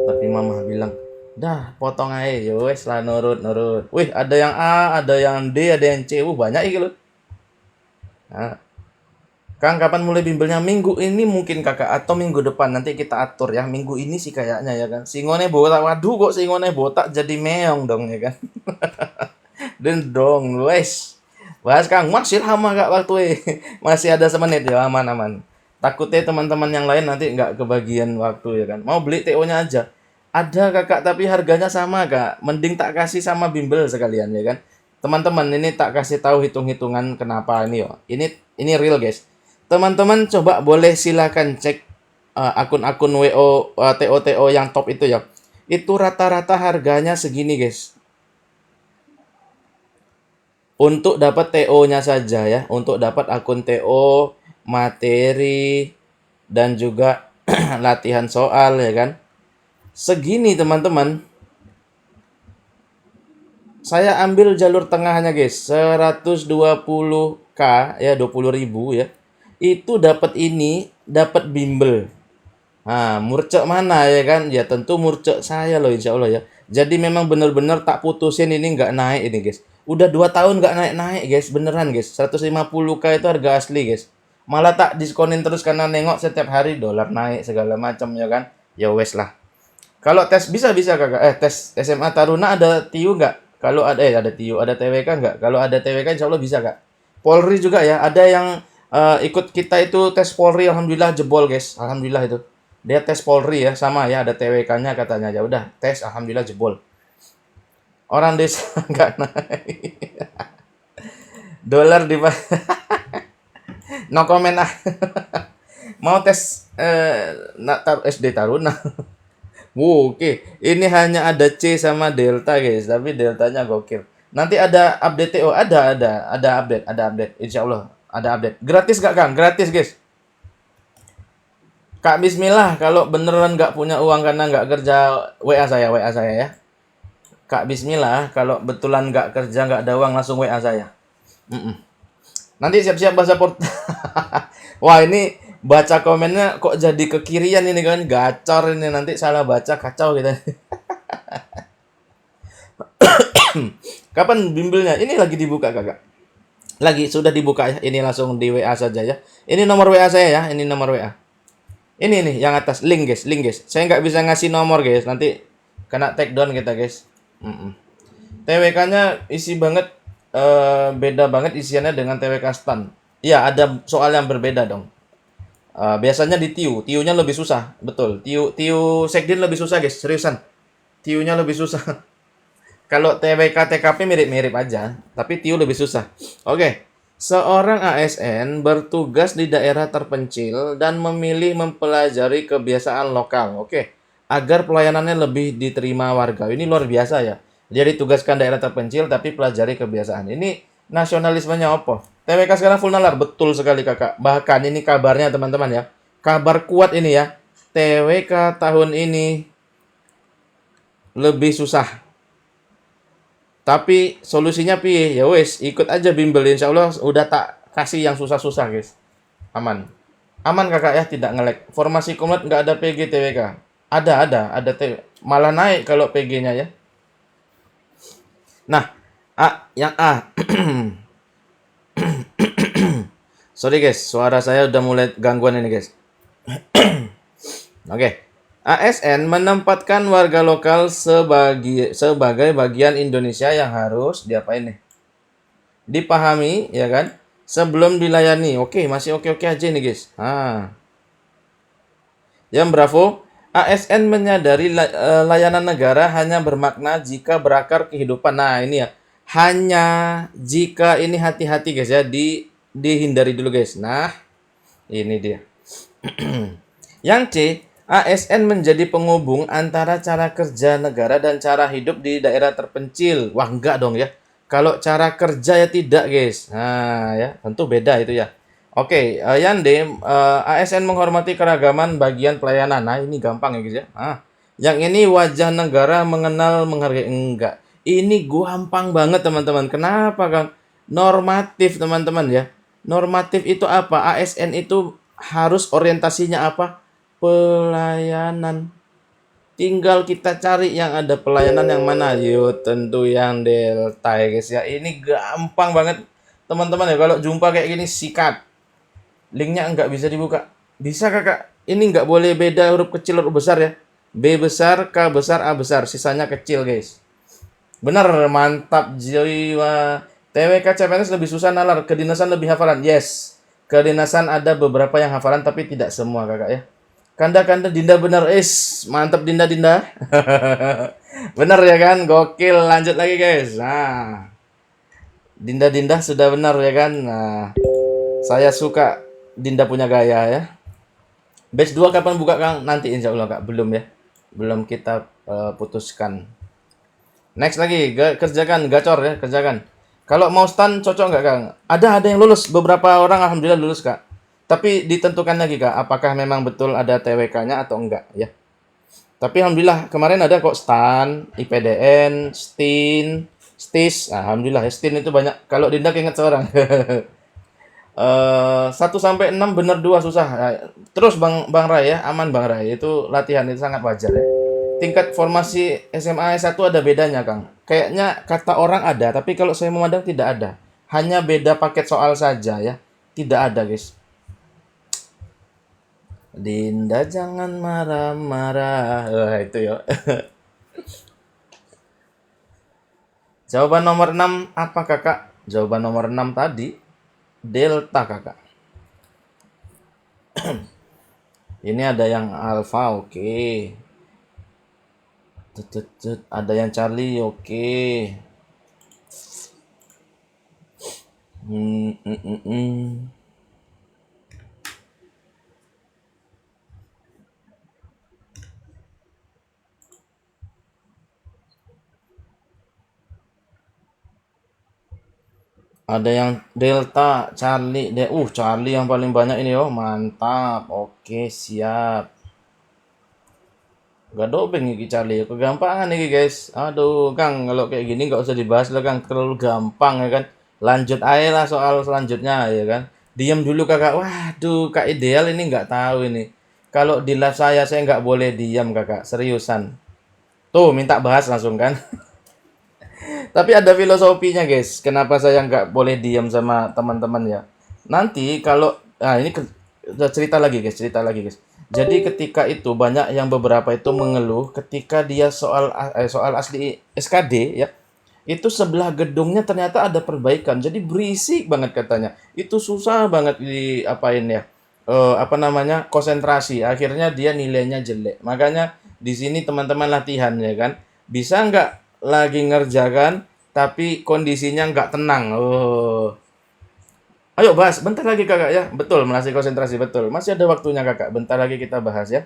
Tapi mama bilang, dah potong aja, ya wes lah nurut. Wih, ada yang A, ada yang D, ada yang C. Banyak iki loh. Nah, Kang, kapan mulai bimbelnya? Minggu ini mungkin kakak atau minggu depan nanti kita atur ya. Minggu ini sih kayaknya ya kan. Singone botak, waduh kok singone botak jadi meong dong ya kan. Dan dong, wes. Bahas Kang, masih lama kak waktu masih ada semenit ya aman. Takutnya teman-teman yang lain nanti nggak kebagian waktu ya kan. Mau beli TO-nya aja. Ada kakak tapi harganya sama kak. Mending tak kasih sama bimbel sekalian ya kan. Teman-teman ini tak kasih tahu hitung-hitungan kenapa ini yo. Ini real guys. Teman-teman coba boleh silakan cek akun-akun WO TO yang top itu ya. Itu rata-rata harganya segini guys. Untuk dapat TO-nya saja ya, untuk dapat akun TO, materi dan juga latihan soal ya kan. Segini teman-teman. Saya ambil jalur tengahnya guys, 120k ya 20.000 ya. Itu dapat ini, dapat bimbel. Nah, murcek mana ya kan? Ya tentu murcek saya loh insya Allah ya. Jadi memang benar-benar tak putusin ini nggak naik ini guys. Udah 2 tahun nggak naik-naik guys, beneran guys. 150k itu harga asli guys. Malah tak diskonin terus karena nengok setiap hari dolar naik segala macam ya kan. Ya wes lah. Kalau tes bisa kakak. Tes SMA Taruna ada TIU nggak? Kalau ada TIU, ada TWK nggak? Kalau ada TWK insya Allah bisa kak. Polri juga ya. Ada yang ikut kita itu tes Polri, alhamdulillah jebol guys. Alhamdulillah itu. Dia tes Polri ya, sama ya ada TWK-nya katanya. Ya udah, tes alhamdulillah jebol. Orang desa nggak naik. Dolar di no comment ah. Mau tes nak SD Taruna. Oke, ini hanya ada C sama delta guys, tapi deltanya gokil. Nanti ada update TO, ada update, insya Allah ada update. Gratis gak Kang? Gratis guys. Kak Bismillah, kalau beneran nggak punya uang karena nggak kerja, WA saya ya. Kak Bismillah, kalau betulan nggak kerja nggak ada uang langsung WA saya. Mm-mm. Nanti siap-siap bahasa port. Wah ini baca komennya kok jadi kekirian ini kan, gacor ini nanti salah baca kacau gitu. Kapan bimbelnya? Ini lagi dibuka kakak. Lagi sudah dibuka ya. Ini langsung di WA saja ya. Ini nomor WA saya ya. Ini nomor WA. Ini nih yang atas link guys, link guys. Saya nggak bisa ngasih nomor guys. Nanti kena take down kita guys. Mm-mm. TWK-nya isi banget, beda banget isiannya dengan TWK stan. Iya ada soal yang berbeda dong. Biasanya di TIU-nya lebih susah, betul. TIU Sekdin lebih susah guys, seriusan. TIU-nya lebih susah. Kalau TWK TKP mirip-mirip aja, tapi TIU lebih susah. Oke. Seorang ASN bertugas di daerah terpencil dan memilih mempelajari kebiasaan lokal. Oke. Agar pelayanannya lebih diterima warga. Ini luar biasa ya. Jadi tugaskan daerah terpencil tapi pelajari kebiasaan. Ini nasionalismenya apa? TWK sekarang full nalar. Betul sekali kakak. Bahkan ini kabarnya teman-teman ya. Kabar kuat ini ya. TWK tahun ini lebih susah. Tapi solusinya piye? Ya wes, ikut aja bimbel insya Allah udah tak kasih yang susah-susah, guys. Aman. Aman kakak ya, tidak nge-lag. Formasi Komlet nggak ada PG TWK. Ada malah naik kalau PG-nya ya. Nah, yang A. Sorry guys, suara saya udah mulai gangguan ini guys. Oke. ASN menempatkan warga lokal sebagai bagian Indonesia yang harus diapain nih? Dipahami ya kan sebelum dilayani. Oke, masih oke-oke aja nih guys. Yang bravo, ASN menyadari layanan negara hanya bermakna jika berakar kehidupan. Nah ini ya, hanya jika ini hati-hati guys ya, dihindari dulu guys. Nah ini dia. Yang C, ASN menjadi penghubung antara cara kerja negara dan cara hidup di daerah terpencil. Wah enggak dong ya. Kalau cara kerja ya tidak guys. Nah ya tentu beda itu ya. Oke, yang D, ASN menghormati keragaman bagian pelayanan. Nah ini gampang ya guys ya. Yang ini wajah negara mengenal menghargai. Enggak. Ini gampang banget teman-teman. Kenapa Kang? Normatif teman-teman ya. Normatif itu apa? ASN itu harus orientasinya apa? Pelayanan. Tinggal kita cari yang ada pelayanan yang mana. Yuk, tentu yang Delta ya guys ya. Ini gampang banget teman-teman ya. Kalau jumpa kayak gini sikat. Linknya nggak bisa dibuka. Bisa kakak. Ini nggak boleh beda huruf kecil huruf besar ya. B besar, K besar, A besar. Sisanya kecil guys. Benar, mantap jiwa. TWK CPNS lebih susah nalar. Kedinasan lebih hafalan. Yes. Kedinasan ada beberapa yang hafalan tapi tidak semua kakak ya. Kanda Dinda bener mantap Dinda. Bener ya kan? Gokil. Lanjut lagi guys. Nah, Dinda sudah benar ya kan? Nah, saya suka Dinda punya gaya ya. Batch 2 kapan buka Kang? Nanti insya Allah Kak. Belum ya. Belum kita putuskan. Next lagi, kerjakan gacor ya, kerjakan. Kalau mau stand cocok nggak Kang? Ada yang lulus. Beberapa orang alhamdulillah lulus Kak. Tapi ditentukan lagi Kak, apakah memang betul ada TWK-nya atau enggak ya. Tapi alhamdulillah kemarin ada kok STAN, IPDN, STIN, STIS. Nah, alhamdulillah ya STIN itu banyak. Kalau Dinda ingat seorang. 1 sampai 6 bener 2 susah. Nah, terus Bang Ray ya, aman Bang Ray. Itu latihan itu sangat wajar ya. Tingkat formasi SMA S1 ada bedanya, Kang. Kayaknya kata orang ada, tapi kalau saya memandang tidak ada. Hanya beda paket soal saja ya. Tidak ada, guys. Dinda jangan marah-marah. Wah, itu ya. Jawaban nomor 6 apa, Kakak? Jawaban nomor 6 tadi delta, Kakak. Ini ada yang alfa, oke. Ada yang Charlie, oke. Ada yang Delta, Charlie, Charlie yang paling banyak ini, oh mantap. Oke, siap. Gak dobeng iki Charlie, kegampangan iki guys. Aduh, Kang, kalau kayak gini nggak usah dibahas lah, Kang. Terlalu gampang ya kan. Lanjut aja lah soal selanjutnya ya kan. Diam dulu kakak. Waduh, Kak Ideal ini nggak tahu ini. Kalau di live saya nggak boleh diam kakak. Seriusan. Tuh, minta bahas langsung kan. Tapi ada filosofinya guys. Kenapa saya nggak boleh diam sama teman-teman ya? Nanti kalau ini cerita lagi guys, cerita lagi guys. Jadi ketika itu banyak yang beberapa itu mengeluh ketika dia soal asli SKD ya. Itu sebelah gedungnya ternyata ada perbaikan. Jadi berisik banget katanya. Itu susah banget diapain ya. Apa namanya? Konsentrasi. Akhirnya dia nilainya jelek. Makanya di sini teman-teman latihan ya kan. Bisa nggak lagi ngerjakan tapi kondisinya nggak tenang. Oh. Ayo bahas, bentar lagi kakak ya. Betul, masih konsentrasi, betul. Masih ada waktunya kakak, bentar lagi kita bahas ya.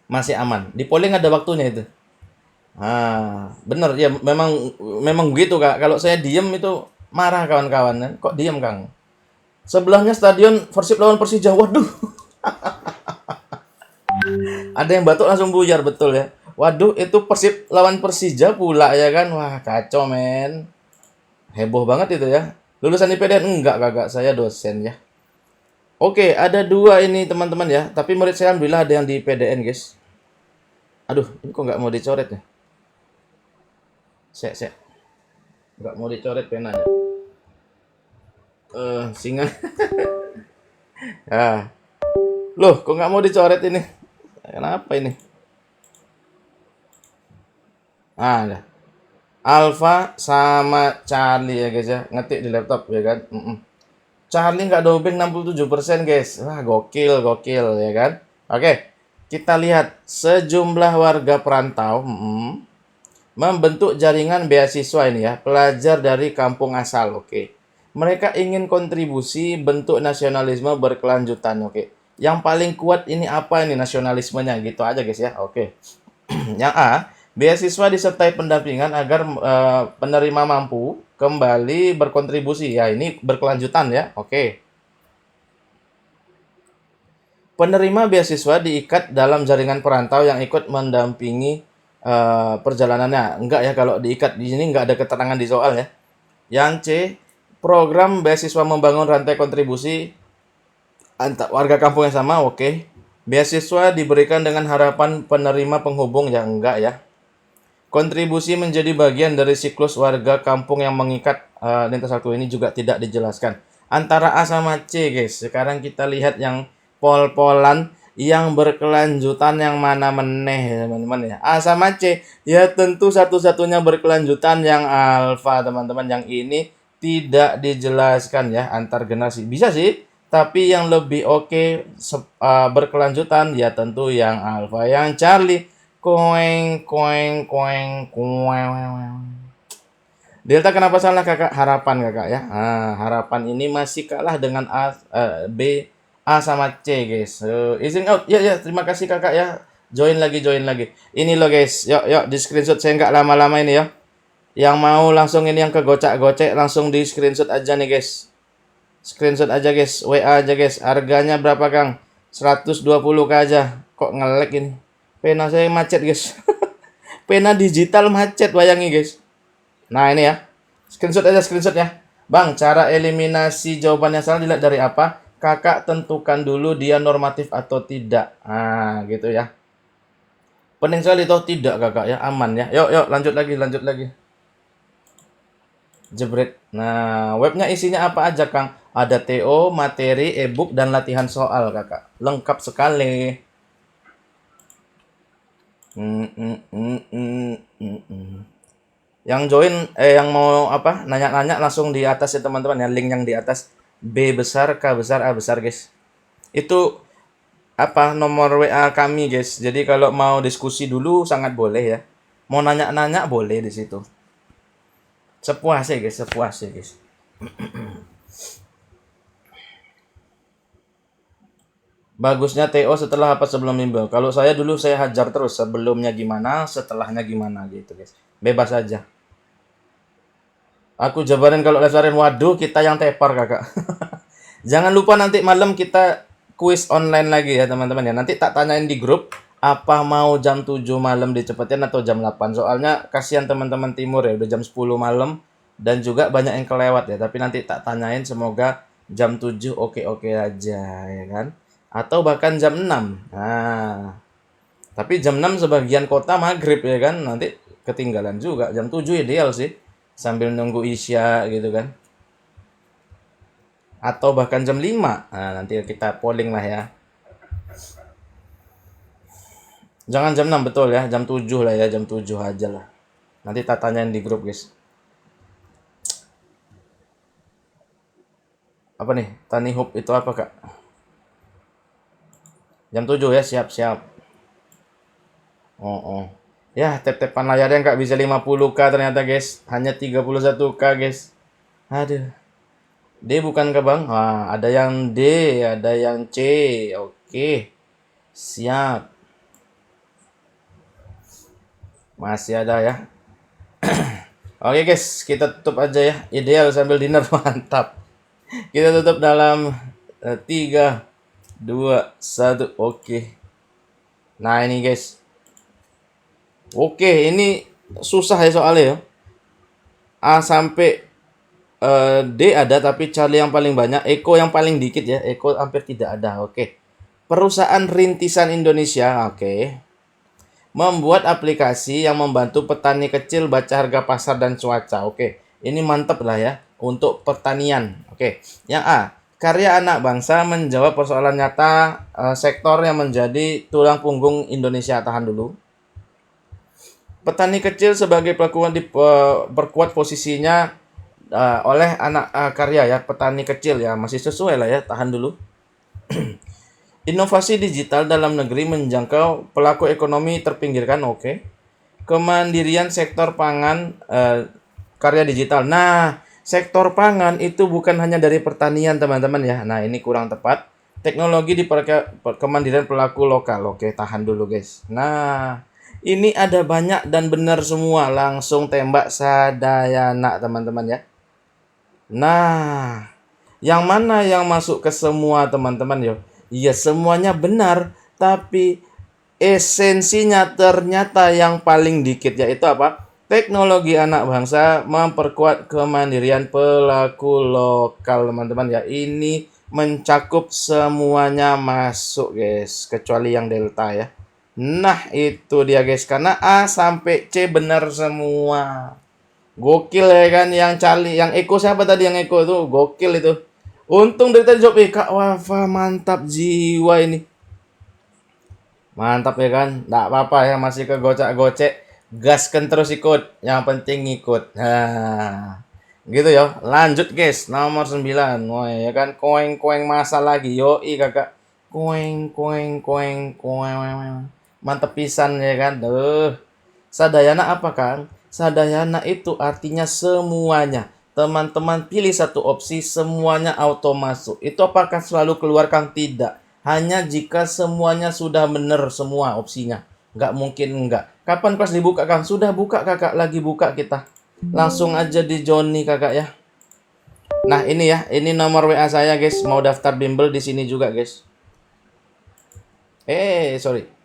Masih aman. Di polling ada waktunya itu. Bener ya, memang memang begitu kak. Kalau saya diem itu marah kawan-kawan kan. Kok diem kang? Sebelahnya stadion Persib lawan Persija. Waduh, ada yang batuk langsung buyar betul ya. Waduh, itu Persib lawan Persija pula ya kan. Wah, kacau men. Heboh banget itu ya. Lulusan IPDN? Enggak kakak, saya dosen ya. Oke, ada dua ini teman-teman ya. Tapi murid saya alhamdulillah ada yang di PDN guys. Aduh, ini kok nggak mau dicoret ya? Sek. Nggak mau dicoret penanya. Singa. Ah, loh, kok nggak mau dicoret ini? Kenapa ini? Nah. Alpha sama Charlie ya guys ya. Ngetik di laptop ya kan. Charlie nggak dobeng 67% guys. Wah, gokil, gokil ya kan. Oke, kita lihat sejumlah warga perantau membentuk jaringan beasiswa ini ya. Pelajar dari kampung asal. Oke. Mereka ingin kontribusi bentuk nasionalisme berkelanjutan. Oke. Yang paling kuat ini apa ini nasionalismenya gitu aja guys ya. Oke. Yang A, beasiswa disertai pendampingan agar penerima mampu kembali berkontribusi. Ya, ini berkelanjutan ya. Oke. Penerima beasiswa diikat dalam jaringan perantau yang ikut mendampingi perjalanannya. Enggak ya, kalau diikat di sini enggak ada keterangan di soal ya. Yang C, program beasiswa membangun rantai kontribusi antar warga kampung yang sama. Oke. Beasiswa diberikan dengan harapan penerima penghubung. Ya, enggak ya. Kontribusi menjadi bagian dari siklus warga kampung yang mengikat lintas waktu ini juga tidak dijelaskan. Antara A sama C, guys. Sekarang kita lihat yang pol-polan yang berkelanjutan yang mana meneh, teman-teman ya. A sama C, ya tentu satu-satunya berkelanjutan yang alfa, teman-teman. Yang ini tidak dijelaskan ya antar generasi. Bisa sih, tapi yang lebih oke berkelanjutan ya tentu yang alfa. Yang Charlie koeng koeng koeng koeng. Delta kenapa salah kakak? Harapan kakak ya. Harapan ini masih kalah dengan B, A sama C guys. Izin out. Ya terima kasih kakak ya. Join lagi. Ini loh guys. Yuk di screenshot, saya nggak lama-lama ini ya. Yang mau langsung ini yang kegocek-gocek langsung di screenshot aja nih guys. Screenshot aja guys. WA aja guys. Harganya berapa Kang? 120k aja. Kok ngelek ini? Pena saya macet guys. Pena digital macet, bayangi guys. Nah ini ya. Screenshot aja screenshotnya. Bang, cara eliminasi jawaban yang salah dilihat dari apa? Kakak tentukan dulu dia normatif atau tidak. Gitu ya. Pening sekali toh tidak kakak ya, aman ya. Yuk lanjut lagi. Jebret. Nah, webnya isinya apa aja Kang? Ada TO, materi, e-book, dan latihan soal kakak. Lengkap sekali. Yang join yang mau apa nanya-nanya langsung di atas ya teman-teman ya, link yang di atas B besar, K besar, A besar guys. Itu apa nomor WA kami guys. Jadi kalau mau diskusi dulu sangat boleh ya. Mau nanya-nanya boleh di situ. Sepuasnya guys. Bagusnya TO setelah apa sebelum bimbel. Kalau saya dulu saya hajar terus, sebelumnya gimana, setelahnya gimana gitu guys. Bebas aja. Aku jabarin kalau lesarin, waduh kita yang tepar kakak. Jangan lupa nanti malam kita kuis online lagi ya teman-teman ya. Nanti tak tanyain di grup apa mau jam 7 malam dicepetin atau jam 8. Soalnya kasihan teman-teman timur ya udah jam 10 malam dan juga banyak yang kelewat ya. Tapi nanti tak tanyain, semoga jam 7 oke-oke aja ya kan. Atau bahkan jam 6. Nah, tapi jam 6 sebagian kota maghrib ya kan. Nanti ketinggalan juga. Jam 7 ideal sih. Sambil nunggu Isya gitu kan. Atau bahkan jam 5. Nah, nanti kita polling lah ya. Jangan jam 6 betul ya, jam 7 lah ya, jam 7 aja lah. Nanti tak tanyain di grup, guys. Apa nih? Tani Hub itu apa, Kak? Jam 7 ya, siap-siap. Oh, oh. Ya, tap-tapan layarnya nggak bisa 50K ternyata, guys. Hanya 31K, guys. Aduh. D bukan ke Bang? Ah, ada yang D, ada yang C. Oke. Siap. Masih ada ya. Oke, guys, kita tutup aja ya. Ideal sambil dinner, mantap. Kita tutup dalam 3, 2, 1. Oke. Nah, ini guys. Oke, ini susah ya soalnya ya. A sampai D ada, tapi Charlie yang paling banyak, Eko yang paling dikit ya. Eko hampir tidak ada. Oke. Perusahaan rintisan Indonesia, oke, membuat aplikasi yang membantu petani kecil baca harga pasar dan cuaca. Oke. Ini mantep lah ya untuk pertanian. Oke. Yang A, karya anak bangsa menjawab persoalan nyata sektor yang menjadi tulang punggung Indonesia. Tahan dulu. Petani kecil sebagai pelaku diperkuat posisinya oleh anak karya ya, petani kecil ya, masih sesuai lah ya. Tahan dulu. Inovasi digital dalam negeri menjangkau pelaku ekonomi terpinggirkan. Oke. Kemandirian sektor pangan, karya digital. Nah, sektor pangan itu bukan hanya dari pertanian teman-teman ya. Nah, ini kurang tepat. Teknologi di kemandirian pelaku lokal. Oke, tahan dulu guys. Nah, ini ada banyak dan benar semua. Langsung tembak sadayana teman-teman ya. Nah, yang mana yang masuk ke semua teman-teman yo? Iya, semuanya benar, tapi esensinya ternyata yang paling dikit, yaitu apa? Teknologi anak bangsa memperkuat kemandirian pelaku lokal, teman-teman ya. Ini mencakup semuanya masuk, guys, kecuali yang delta ya. Nah, itu dia, guys. Karena A sampai C benar semua. Gokil ya kan, yang Charlie, yang Eko siapa tadi, yang Eko itu gokil itu. Untung dari tadi jawab Kak Wafa, mantap jiwa ini. Mantap ya kan? Nggak apa-apa ya, masih kegocek-gocek. Gaskan terus ikut. Yang penting ikut. Nah, gitu ya. Lanjut guys, nomor 9. Wah ya kan, koeng-koeng masa lagi. Yoi kakak. Koeng-koeng-koeng-koeng. Mantep pisan ya kan. Sadayana apa Kang? Sadayana itu artinya semuanya. Teman-teman pilih satu opsi, semuanya auto masuk. Itu apakah selalu keluar Kang? Tidak. Hanya jika semuanya sudah benar semua opsinya. Nggak mungkin enggak. Kapan kelas dibuka Kang? Sudah buka kakak, lagi buka kita. Langsung aja di Joni kakak ya. Nah ini ya, ini nomor WA saya guys. Mau daftar bimbel di sini juga guys. Sorry.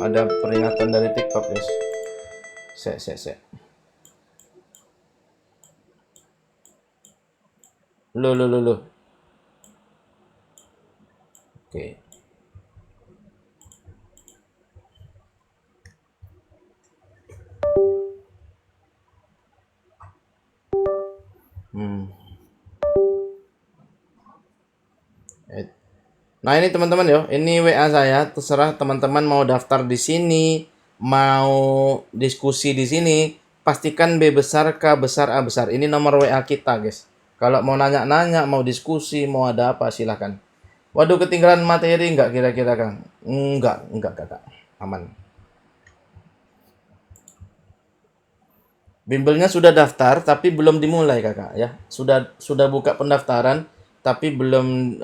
Ada peringatan dari TikTok guys. Sek. Loh. Oke. Nah ini teman-teman yo, ini WA saya. Terserah teman-teman mau daftar di sini, mau diskusi di sini. Pastikan B besar, K besar, A besar. Ini nomor WA kita guys. Kalau mau nanya-nanya, mau diskusi, mau ada apa silahkan. Waduh, ketinggalan materi nggak kira-kira Kang? Enggak kakak. Aman. Bimbelnya sudah daftar tapi belum dimulai kakak ya. Sudah buka pendaftaran tapi belum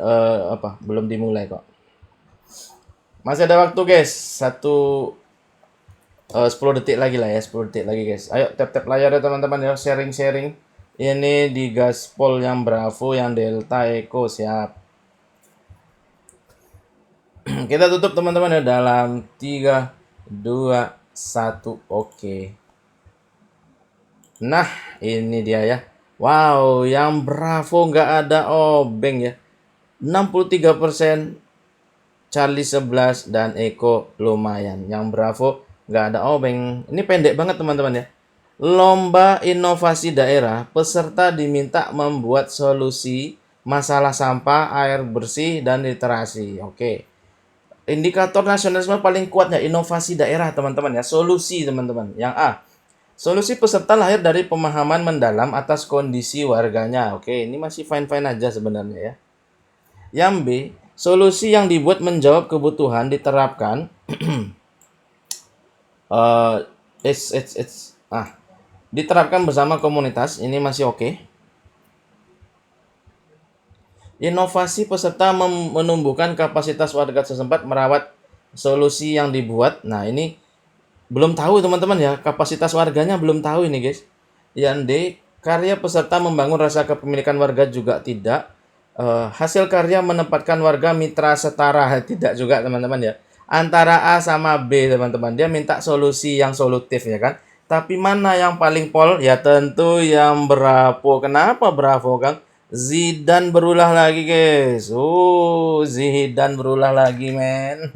belum dimulai kok. Masih ada waktu guys, 10 detik lagi lah ya, 10 detik lagi guys. Ayo tap-tap layar ya teman-teman ya, sharing-sharing. Ini di gaspol yang Bravo, yang Delta, Eko, siap. Kita tutup teman-teman ya dalam 3, 2, 1, oke. Nah, ini dia ya. Wow, yang Bravo nggak ada obeng ya. 63%, Charlie 11, dan Eko lumayan. Yang Bravo nggak ada obeng. Ini pendek banget teman-teman ya. Lomba inovasi daerah, peserta diminta membuat solusi masalah sampah, air bersih, dan literasi. Oke. Indikator nasionalisme paling kuatnya inovasi daerah teman-teman ya. Solusi teman-teman. Yang A, solusi peserta lahir dari pemahaman mendalam atas kondisi warganya. Oke, ini masih fine-fine aja sebenarnya ya. Yang B, solusi yang dibuat menjawab kebutuhan diterapkan eh diterapkan bersama komunitas. Ini masih oke. Inovasi peserta menumbuhkan kapasitas warga setempat merawat solusi yang dibuat. Nah, ini belum tahu teman-teman ya, kapasitas warganya belum tahu ini guys. Yang D, karya peserta membangun rasa kepemilikan warga juga tidak. Hasil karya menempatkan warga mitra setara, tidak juga teman-teman ya. Antara A sama B teman-teman, dia minta solusi yang solutif ya kan. Tapi mana yang paling pol? Ya tentu yang Bravo. Kenapa Bravo kan? Zidane berulah lagi guys. Zidane berulah lagi men.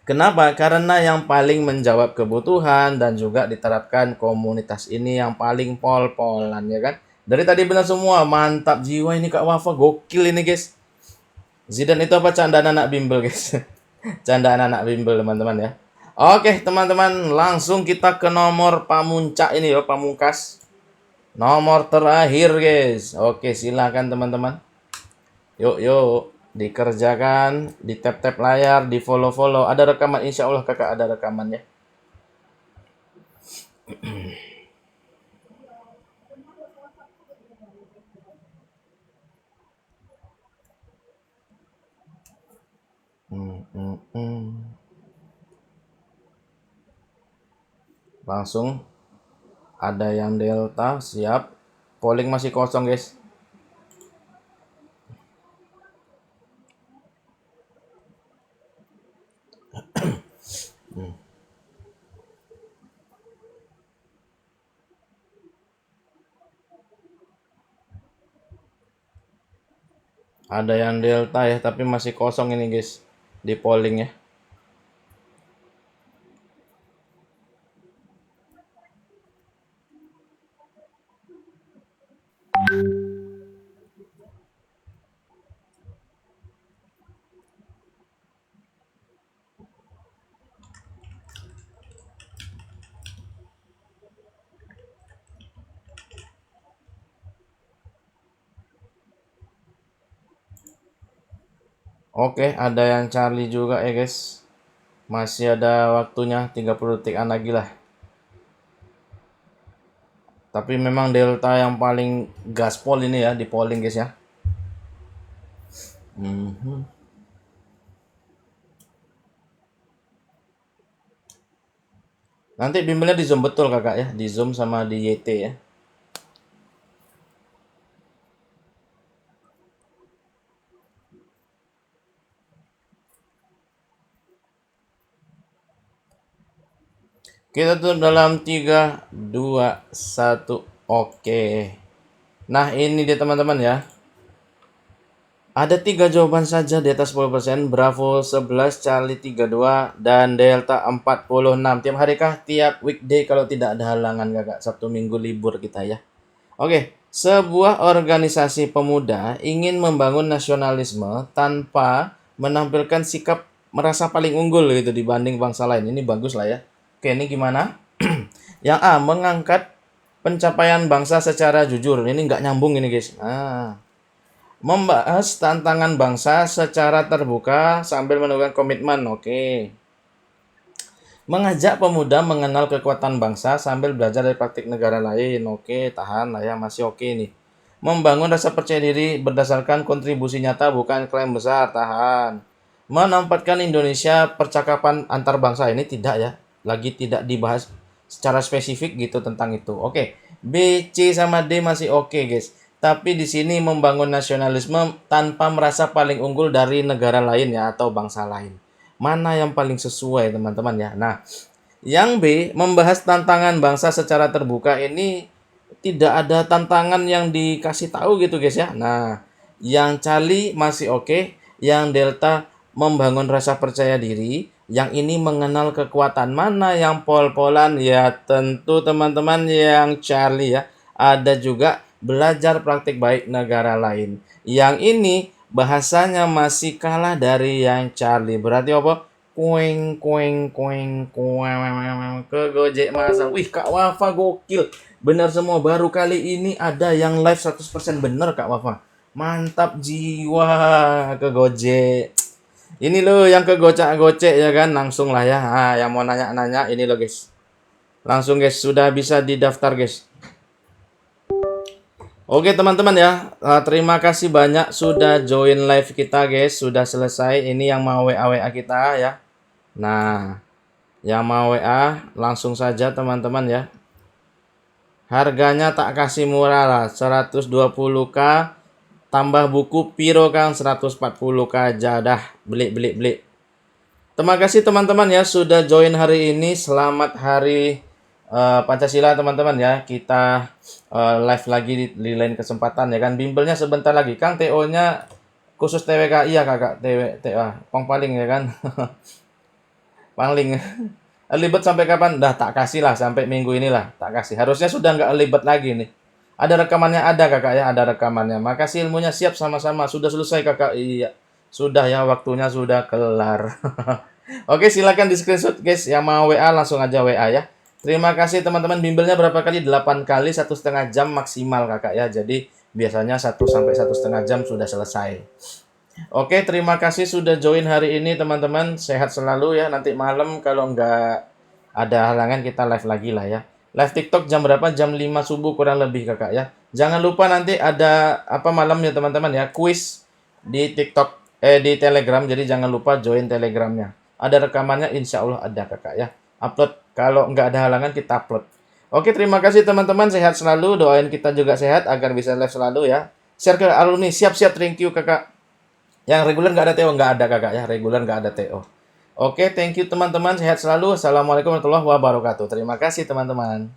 Kenapa? Karena yang paling menjawab kebutuhan dan juga diterapkan komunitas ini yang paling pol-polan ya kan. Dari tadi benar semua, mantap jiwa ini Kak Wafa, gokil ini guys. Zidane itu apa, candaan anak bimbel guys. Candaan anak bimbel teman-teman ya. Oke teman-teman, langsung kita ke nomor pamuncak ini ya, pamungkas. Nomor terakhir guys. Oke, silakan teman-teman. Yuk, yuk. Dikerjakan, di tap-tap layar, di follow-follow. Ada rekaman, insya Allah kakak ada rekamannya. Langsung ada yang Delta, siap. Polling masih kosong guys. Ada yang Delta ya, tapi masih kosong ini guys di polling ya. Oke, ada yang Charlie juga ya guys. Masih ada waktunya 30 detik lagi lah. Tapi memang Delta yang paling gaspol ini ya di polling guys ya. Nanti bimbelnya di zoom betul kakak ya, di zoom sama di YT ya. Kita tutup dalam 3, 2, 1, oke. Nah ini dia teman-teman ya. Ada 3 jawaban saja di atas 10%, Bravo 11, Charlie 32, dan Delta 46. Tiap hari kah? Tiap weekday kalau tidak ada halangan kakak. Sabtu Minggu libur kita ya. Oke, sebuah organisasi pemuda ingin membangun nasionalisme tanpa menampilkan sikap merasa paling unggul gitu dibanding bangsa lain. Ini bagus lah ya. Oke, ini gimana? Yang A, mengangkat pencapaian bangsa secara jujur. Ini nggak nyambung ini guys. Membahas tantangan bangsa secara terbuka sambil menunjukkan komitmen. Oke. Mengajak pemuda mengenal kekuatan bangsa sambil belajar dari praktik negara lain. Oke, tahan lah ya, masih oke nih. Membangun rasa percaya diri berdasarkan kontribusi nyata bukan klaim besar. Tahan. Menempatkan Indonesia percakapan antar bangsa ini tidak ya. Lagi tidak dibahas secara spesifik gitu tentang itu. Oke. B, C sama D masih oke, guys. Tapi di sini membangun nasionalisme tanpa merasa paling unggul dari negara lain ya atau bangsa lain. Mana yang paling sesuai, teman-teman ya? Nah, yang B, membahas tantangan bangsa secara terbuka ini tidak ada tantangan yang dikasih tahu gitu guys ya. Nah, yang Charlie masih oke, yang Delta membangun rasa percaya diri, yang ini mengenal kekuatan. Mana yang pol-polan? Ya tentu teman-teman yang Charlie ya. Ada juga belajar praktik baik negara lain. Yang ini bahasanya masih kalah dari yang Charlie. Berarti apa? Kueng kueng kueng kueng ke Gojek masa. Wih, Kak Wafa gokil. Benar semua, baru kali ini ada yang live 100% benar Kak Wafa. Mantap jiwa ke Gojek. Ini loh yang ke gocek ya kan, langsung lah ya. Ah, yang mau nanya-nanya ini loh guys. Langsung guys, sudah bisa didaftar guys. Oke teman-teman ya, terima kasih banyak sudah join live kita guys. Sudah selesai, ini yang mau WA kita ya. Nah, yang mau WA langsung saja teman-teman ya. Harganya tak kasih murah lah, 120k tambah buku piro Kang 140k aja dah. Beli. Terima kasih teman-teman ya sudah join hari ini. Selamat hari Pancasila teman-teman ya. Kita live lagi di lain kesempatan ya kan. Bimbelnya sebentar lagi. Kang TO-nya khusus TWK iya Kakak. TWA Pong paling ya kan. Paling. Libet sampai kapan? Dah tak kasih lah sampai minggu inilah. Tak kasih. Harusnya sudah nggak libet lagi nih. Ada rekamannya ada Kakak ya, ada rekamannya. Makasih ilmunya siap sama-sama. Sudah selesai Kakak. Iya. Sudah ya waktunya sudah kelar. Oke, silakan di screenshot guys. Yang mau WA langsung aja WA ya. Terima kasih teman-teman. Bimbelnya berapa kali? 8 kali 1,5 jam maksimal Kakak ya. Jadi biasanya 1 sampai 1,5 jam sudah selesai. Oke, terima kasih sudah join hari ini teman-teman. Sehat selalu ya. Nanti malam kalau nggak ada halangan kita live lagi lah ya. Live TikTok jam berapa? Jam 5 subuh kurang lebih Kakak ya. Jangan lupa nanti ada apa malam ya teman-teman ya. Quiz di TikTok di Telegram. Jadi jangan lupa join Telegramnya. Ada rekamannya insya Allah ada Kakak ya. Upload kalau nggak ada halangan kita upload. Oke, terima kasih teman-teman. Sehat selalu. Doain kita juga sehat agar bisa live selalu ya. Share ke alumni. Siap-siap. Thank you Kakak. Yang reguler nggak ada TO, nggak ada Kakak ya. Reguler nggak ada TO. Oke, thank you teman-teman. Sehat selalu. Assalamualaikum warahmatullahi wabarakatuh. Terima kasih teman-teman.